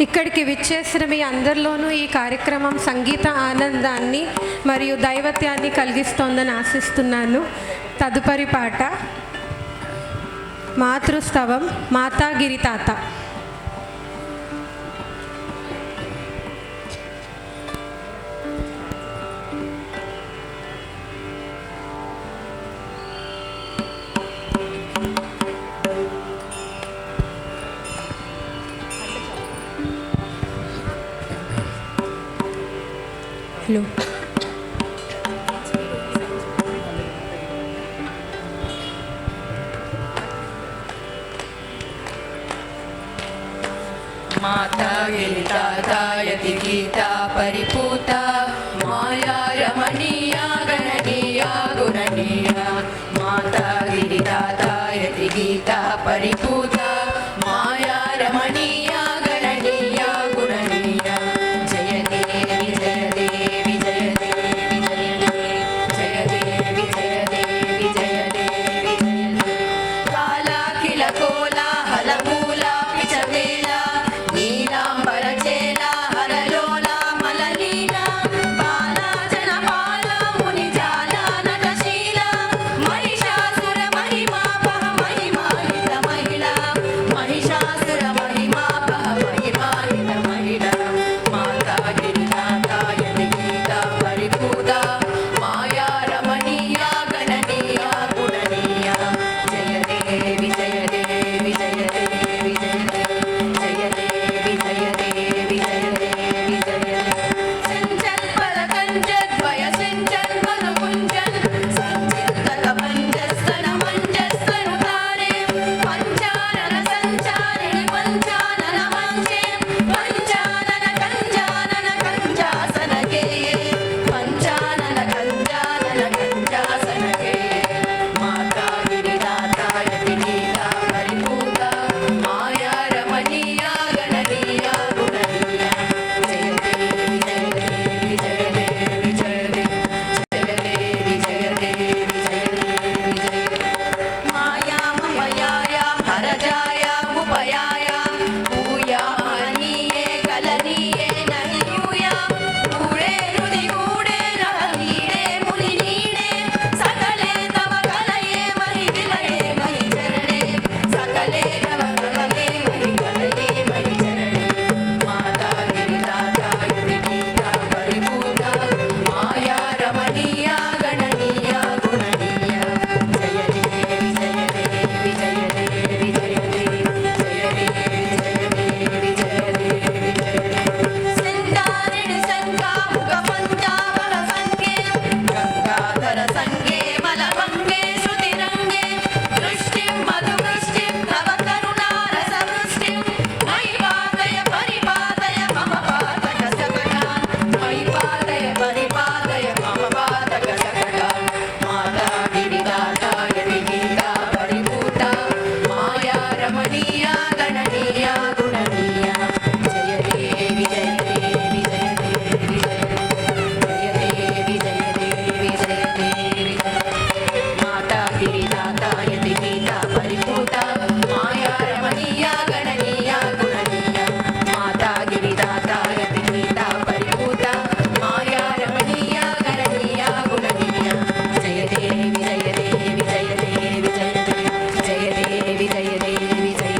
ఇక్కడికి విచ్చేసిన మీ అందరిలోనూ ఈ కార్యక్రమం సంగీత ఆనందాన్ని మరియు దైవత్యాన్ని కలిగిస్తోందని ఆశిస్తున్నాను. తదుపరి పాట మాతృస్తవం మాతాగిరి తాత. హలో माता गिरितातायति गीता परिपूता माया रमणीया गणनीया गुणनीया माता गिरितातायति गीता परिपूता माया रमणीया गणनीया गुणनीया जय देवी जय देवी जय देवी जय देवी जय देवी जय देवी जय देवी काला किल कोलाहल मूला पिचवेला नीलांबर चेला हरलोला मललीला बाला जनपाला मुनिजाला नटशीला महिषासुर महिमा पह महिमानित महिला महिषासुर महिमा पह महिमानित महिला माता गिरिनाथायति गीता परिपूता माया रमणीया गणनीया गुणनीया जय देवी जय देवी जय देवी जय देवी जय देवी जय देवी जय देवी जय देवी सिंचन पलकंजद्वय सिंचन मनुकुंजन संचित्तक मंजस्तन मंजस्तनुतारे पंचानन संचारिणि पंचानन मंचे पंचानन कंजानन कंजासन केये पंचानन कंजानन कंजासन केये माता गिरिनाथायति गीता परिपूता माया रमणीया गणनीया गुणनीया जय देवी जय देवी जय देवी जय देवी जय देवी जय देवी जय देवी माया ममयाया हरजाया उपयाया पूया महनीये कलनीये नहियूया पूरे हृदि गूढे रहनीडे मुनिनीडे सकले तव कलये महि विलये महि चरणे सकले तव कलये महि कलये महि चरणे माता गिरिनाथायति गीता परिपूता माया रमणीया गणनीया गुणनीया जय देवी जय देवी जय देवी जय देवी जय देवी जय देवी जय देवी सिंगारिणि संगा मुखपंचा बलसंगे गंगाधर संगे मलभंगे श्रुतिरंगे दृष्टिं मधुवृष्टिं तव करुणारसवृष्टिं मयि पातय परिपातय मम पातक सकटान् मयि पातय परिपातय मम पातक सकटान् माता गिरिनाथायति गीता परिपूता माया रमणीया गणनीया गुणनीया जय देवी जय देवी जय देवी जय देवी जय देवी जय देवी माता गिरिनाथायति गीता परिपूता माया रमणीया गणनीया गुणनीया माता गिरिनाथायति गीता परिपूता माया रमणीया गणनीया गुणनीया जय देवी जय देवी जय देवी जय देवी जय देवी जय देवी जय देवी जय देवी जय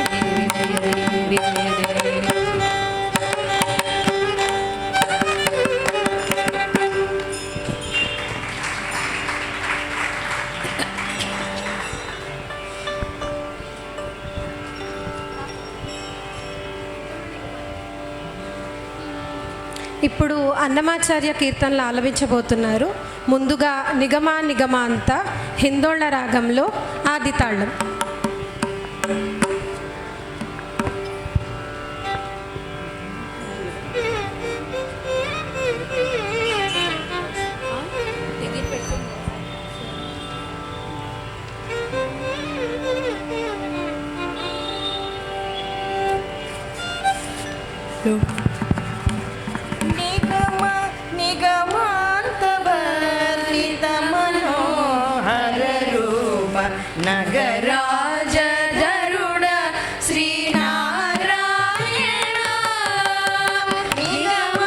देवी जय देवी जय देवी ఇప్పుడు అన్నమాచార్య కీర్తనలు ఆలపించబోతున్నారు. ముందుగా నిగమా నిగమాంత హిందోళ రాగంలో ఆది తాళం. निगम निगमांत वर्णित मनोहर रूप नगराज गरुड श्रीनारायण निगम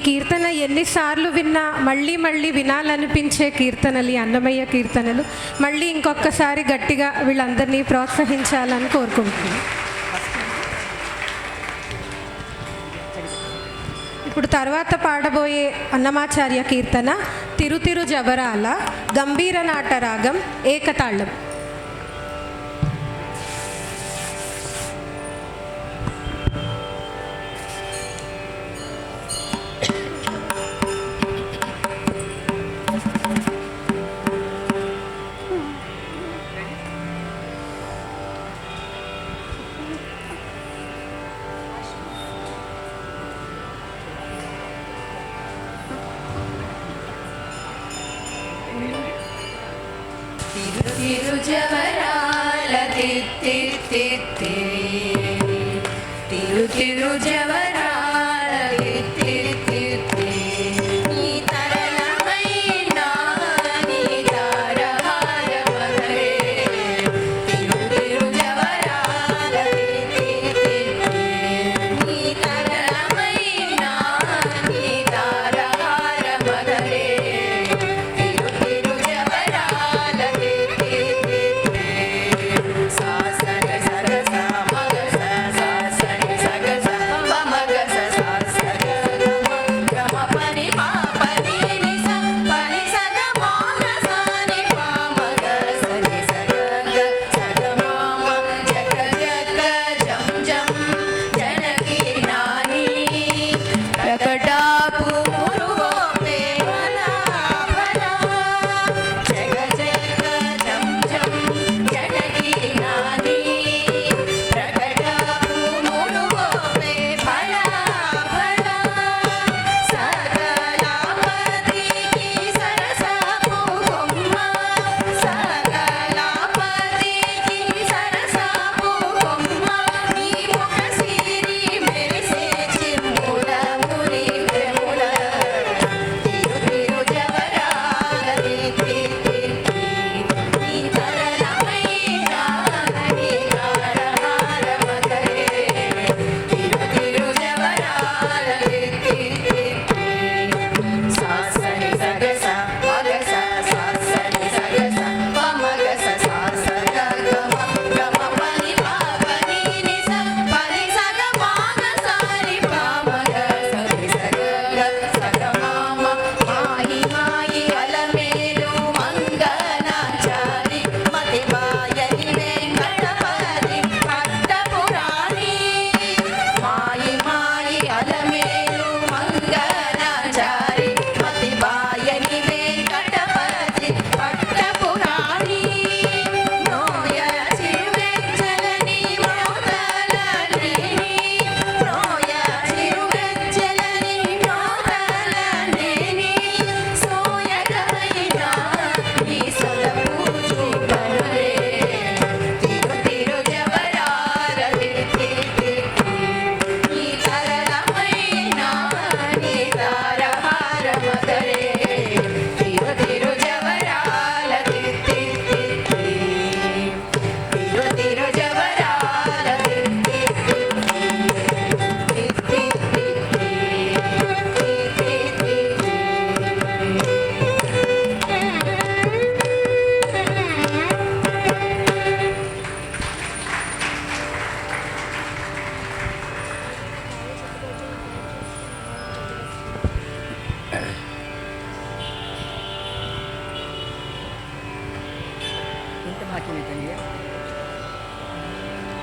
కీర్తన ఎన్నిసార్లు విన్నా మళ్ళీ మళ్ళీ వినాలనిపించే కీర్తనలు, ఈ అన్నమయ్య కీర్తనలు. మళ్ళీ ఇంకొకసారి గట్టిగా వీళ్ళందరినీ ప్రోత్సహించాలని కోరుకుంటున్నాను. ఇప్పుడు తర్వాత పాడబోయే అన్నమాచార్య కీర్తన తిరుతిరు జవరాల, గంభీర నాట రాగం, ఏకతాళం. తిరుజవరాల తిత్తిత్తి, తిరుజవరాల తిత్తిత్తి, నీ తరళమైన నీ తారహార మధురే. తిరుజవరాల తిత్తిత్తి, నీ తరళమైన నీ తారహార మధురే.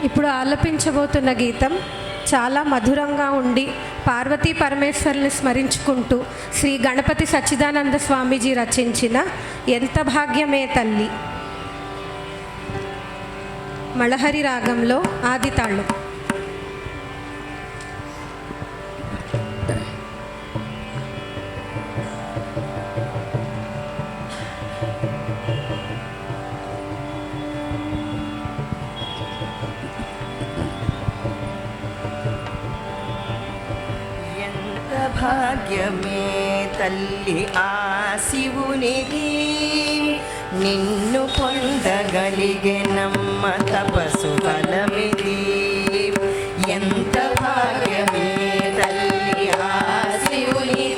ఇప్పుడు ఆలపించబోతున్న గీతం చాలా మధురంగా ఉండి పార్వతీ పరమేశ్వరుని స్మరించుకుంటూ శ్రీ గణపతి సచ్చిదానంద స్వామీజీ రచించిన ఎంత భాగ్యమే తల్లి. మళహరి రాగంలో ఆది తాళం. భాగ్యమే తల్లి ఆ శివునిది, నిన్ను పొందగలిగెనమ్మ తపస్సు ఫలమిది. ఎంత భాగ్యమే తల్లి ఆ శివునిది,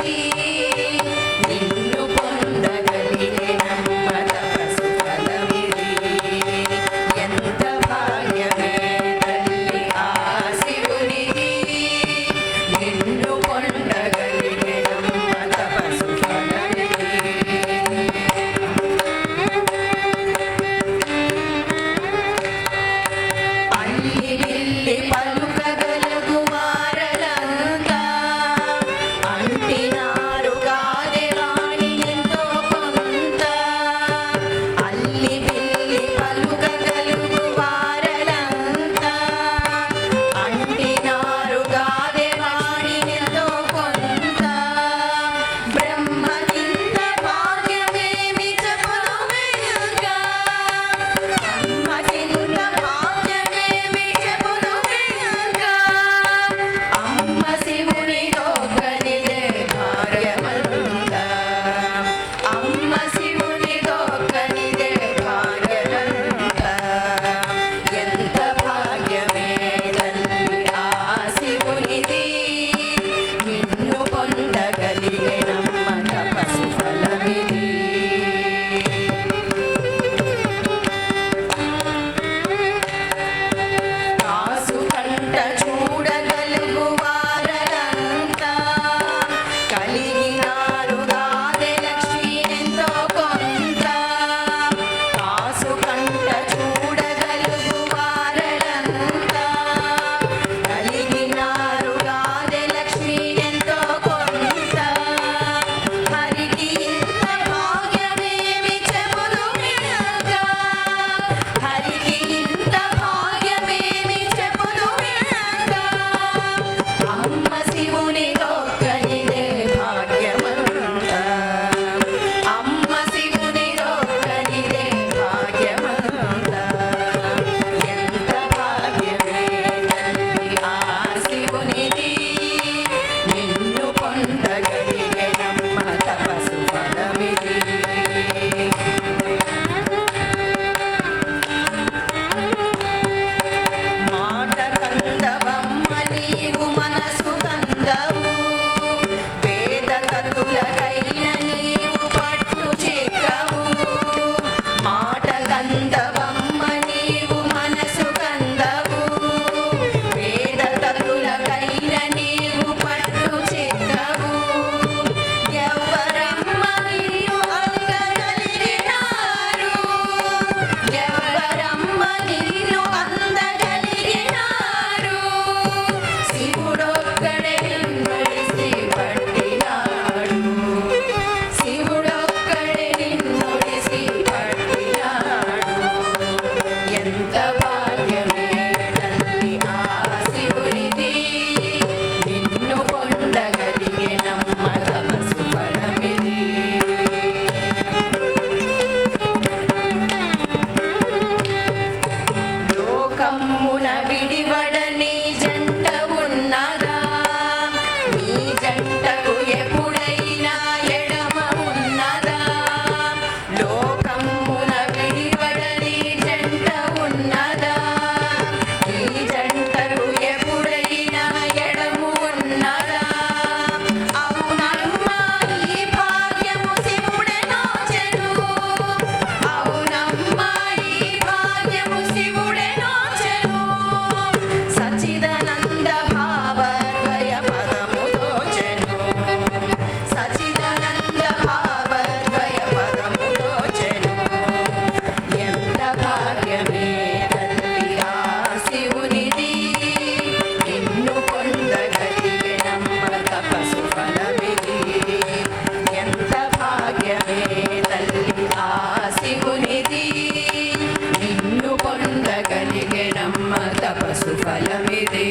తపస్సు ఫలమిది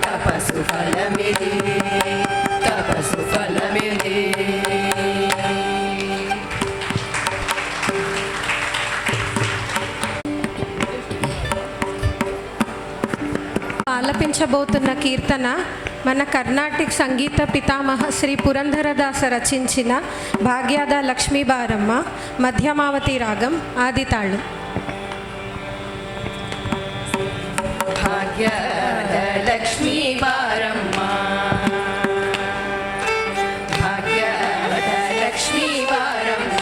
తపస్సు ఫలమిది తపస్సు ఫలమిది ఆలపించబోతున్న కీర్తన మన కర్ణాటిక్ సంగీత పితామహ శ్రీ పురంధరదాస రచించిన భాగ్యాద లక్ష్మీ బారమ్మ మధ్యమావతి రాగం ఆది తాళం. భాగ్యద లక్ష్మీ బారమ్మ భాగ్యద లక్ష్మీ బారమ్మ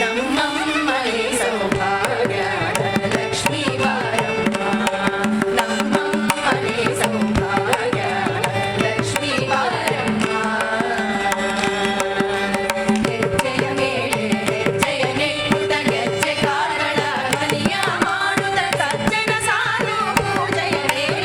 నమ్మమ్మని సౌభాగ్యద లక్ష్మీ బారమ్మ నమ్మమ్మని సౌభాగ్యద లక్ష్మీ బారమ్మ ಗೆಜ್ಜೆಯ ಮೇಲೆ ಹೆಜ್ಜೆಯ ನೆಟ್ಟುತ್ತ ಗೆಜ್ಜೆ ಕಾರಣ ಮನಿಯ ಮಾಡುತ್ತ ಸಜ್ಜನ ಸಾರು ಪೂಜೆಯ ಮೇಲೆ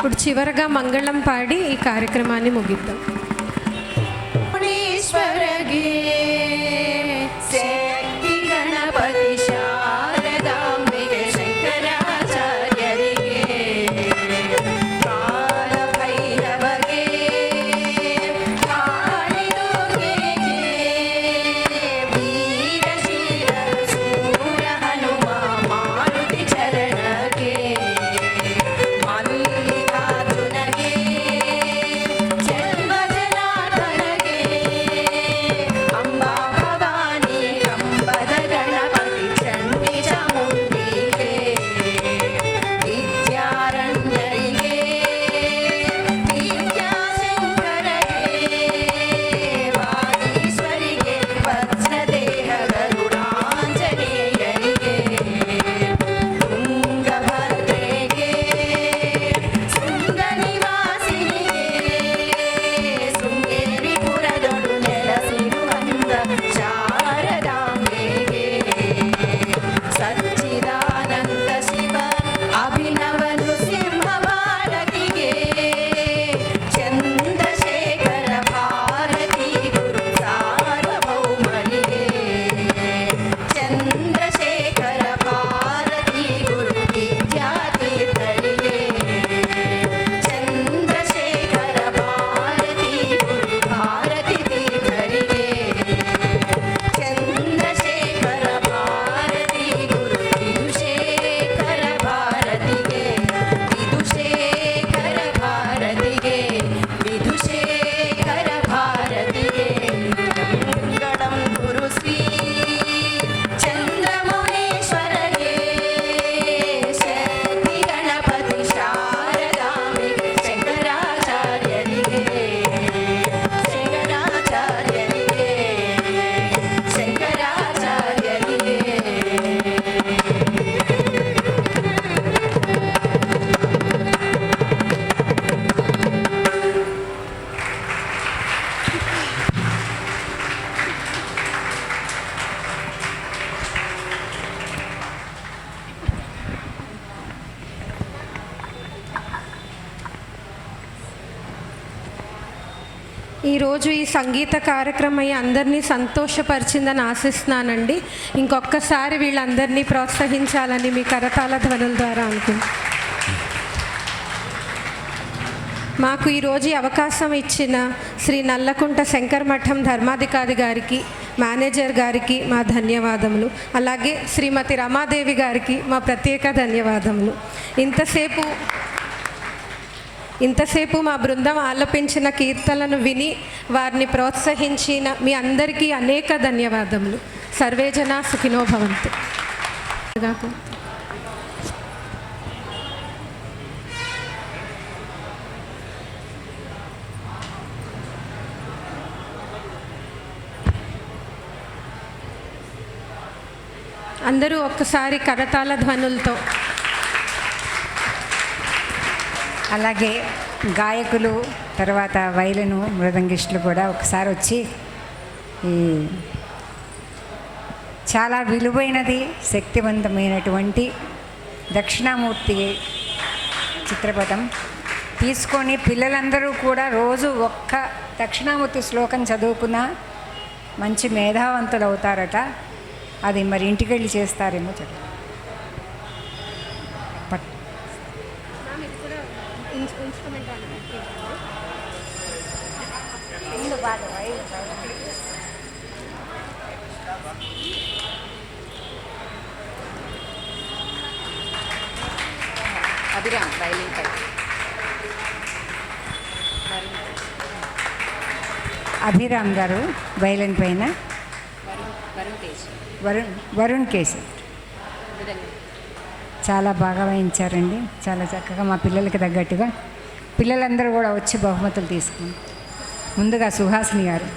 ఇప్పుడు చివరగా మంగళం పాడి ఈ కార్యక్రమాన్ని ముగిద్దాం. మునీశ్వరగే శక్తి గణపతి శారదాంబికే శంకరాచార్ಯರಿಗೆ ಕಾಲ ಭೈರವಗೆ ಕಾಳಿ ದುರ್ಗೆಗೆ ವೀರಶೀಲ ಸೂರ ಹನುಮ ಮಾರುತಿ ಚರಣಕ್ಕೆ ಮಲ್ಲಿಕಾರ್ಜುನಗೆ ಚೆಲ್ವ ಜನಾರ್ದನಗೆ ಅಂಬಾ ಭವಾನಿ ಕಂಬದ ಗಣಪತಿ ಚಂಡಿ ಚಾಮುಂಡಿಗೆ ವಿದ್ಯಾರಣ್ಯರಿಗೆ ವಿದ್ಯಾಶಂಕರಗೆ ವಾಗೀಶ್ವರಿಗೆ ವಜ್ರದೇಹ ಗರುಡಾಂಜನೇಯರಿಗೆ ತುಂಗಭದ್ರೆಗೆ ಶೃಂಗ ನಿವಾಸಿನಿಗೆ ಶೃಂಗೇರಿಪುರದೊಳು ನೆಲೆಸಿರುವಂತ ಶಾರದಾಂಬೆಗೆ ಸಚ್ಚಿದಾನಂದ ಶಿವ ಅಭಿನವ ನೃಸಿಂಹ ಭಾರತಿಗೆ ಚಂದ್ರಶೇಖರ ಭಾರತಿ ಗುರು ಸಾರ್ವಭೌಮನಿಗೆ ಚಂದ್ರಶೇಖರ ಭಾರತಿ ಗುರು ವಿದ್ಯಾತೀರ್ಥರಿಗೆ ಚಂದ್ರಶೇಖರ ಭಾರತಿ ಗುರು ಭಾರತಿ ತೀರ್ಥರಿಗೆ ಚಂದ್ರಶೇಖರ ಭಾರತಿ ಗುರು ವಿಧುಶೇಖರ ಭಾರತಿಗೆ ವಿಧುಶೇಖರ ಭಾರತಿಗೆ ವಿಧುಶೇಖರ ಭಾರತಿಗೆ ಮಂಗಳಂ ಗುರು ಶ್ರೀ ಚಂದ್ರಮೌಳೇಶ್ವರಗೆ ಶಕ್ತಿ ಗಣಪತಿ ಶಾರದಾಂಬೆಗೆ ಶಂಕರಾಚಾರ್ಯರಿಗೆ ಶಂಕರಾಚಾರ್ಯರಿಗೆ ಶಂಕರಾಚಾರ್ಯರಿಗೆ ఈరోజు ఈ సంగీత కార్యక్రమం అందరినీ సంతోషపరిచిందని ఆశిస్తున్నానండి. ఇంకొకసారి వీళ్ళందరినీ ప్రోత్సహించాలని మీ కరతాళ ధ్వనుల ద్వారా అనుకుంటున్నాను. మాకు ఈరోజు ఈ అవకాశం ఇచ్చిన శ్రీ నల్లకుంట శంకర్ మఠం ధర్మాధికారి గారికి, మేనేజర్ గారికి మా ధన్యవాదములు. అలాగే శ్రీమతి రమాదేవి గారికి మా ప్రత్యేక ధన్యవాదములు. ఇంతసేపు మా బృందం ఆలపించిన కీర్తనలను విని వారిని ప్రోత్సహించిన మీ అందరికీ అనేక ధన్యవాదములు. సర్వే జనా సుఖినో భవంతు. అందరూ ఒక్కసారి కరతాళ ధ్వనులతో, అలాగే గాయకులు, తర్వాత వైలిను, మృదంగిస్టులు కూడా ఒకసారి వచ్చి ఈ చాలా విలువైనది, శక్తివంతమైనటువంటి దక్షిణామూర్తి చిత్రపటం తీసుకొని పిల్లలందరూ కూడా రోజు ఒక్క దక్షిణామూర్తి శ్లోకం చదువుకున్నా మంచి మేధావంతులు అవుతారట. అది మరి ఇంటికి వెళ్ళి చేస్తారేమో చెప్పండి. అభిరామ్ గారు వైలిన్ పైన, వరుణ్ కేశవ్ చాలా బాగా వాయించారండి. చాలా చక్కగా మా పిల్లలకి తగ్గట్టుగా పిల్లలందరూ కూడా వచ్చి బహుమతులు తీసుకున్నారు. ముందుగా సుహాసిని గారు.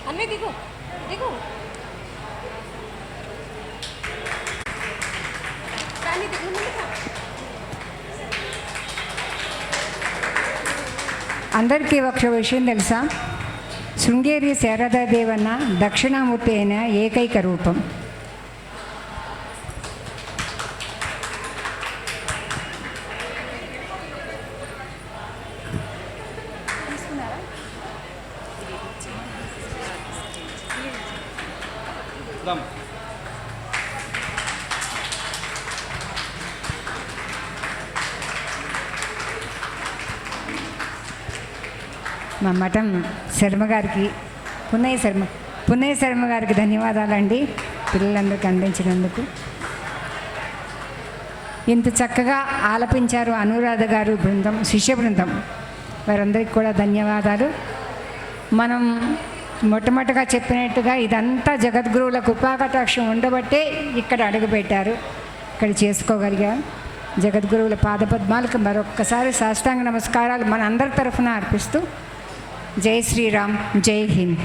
అన్నీ దిగు దిగు. అందరికీ ఒక విషయం తెలుసా? శృంగేరి శారదాదేవన్న దక్షిణామూర్తి అయిన ఏకైక రూపం. మా మఠం శర్మ గారికి, పున్నయ్య శర్మ గారికి ధన్యవాదాలండి పిల్లలందరికీ అందించినందుకు. ఇంత చక్కగా ఆలపించారు అనురాధ గారు బృందం, శిష్య బృందం, వారందరికీ కూడా ధన్యవాదాలు. మనం మొట్టమొదటిగా చెప్పినట్టుగా ఇదంతా జగద్గురువుల కృపాకటాక్షం ఉండబట్టే ఇక్కడ అడుగుపెట్టారు, ఇక్కడ చేసుకోగలిగాం. జగద్గురువుల పాదపద్మాలకు మరొక్కసారి సాష్టాంగ నమస్కారాలు మన అందరి తరఫున అర్పిస్తూ జై శ్రీరామ్, జై హింద్.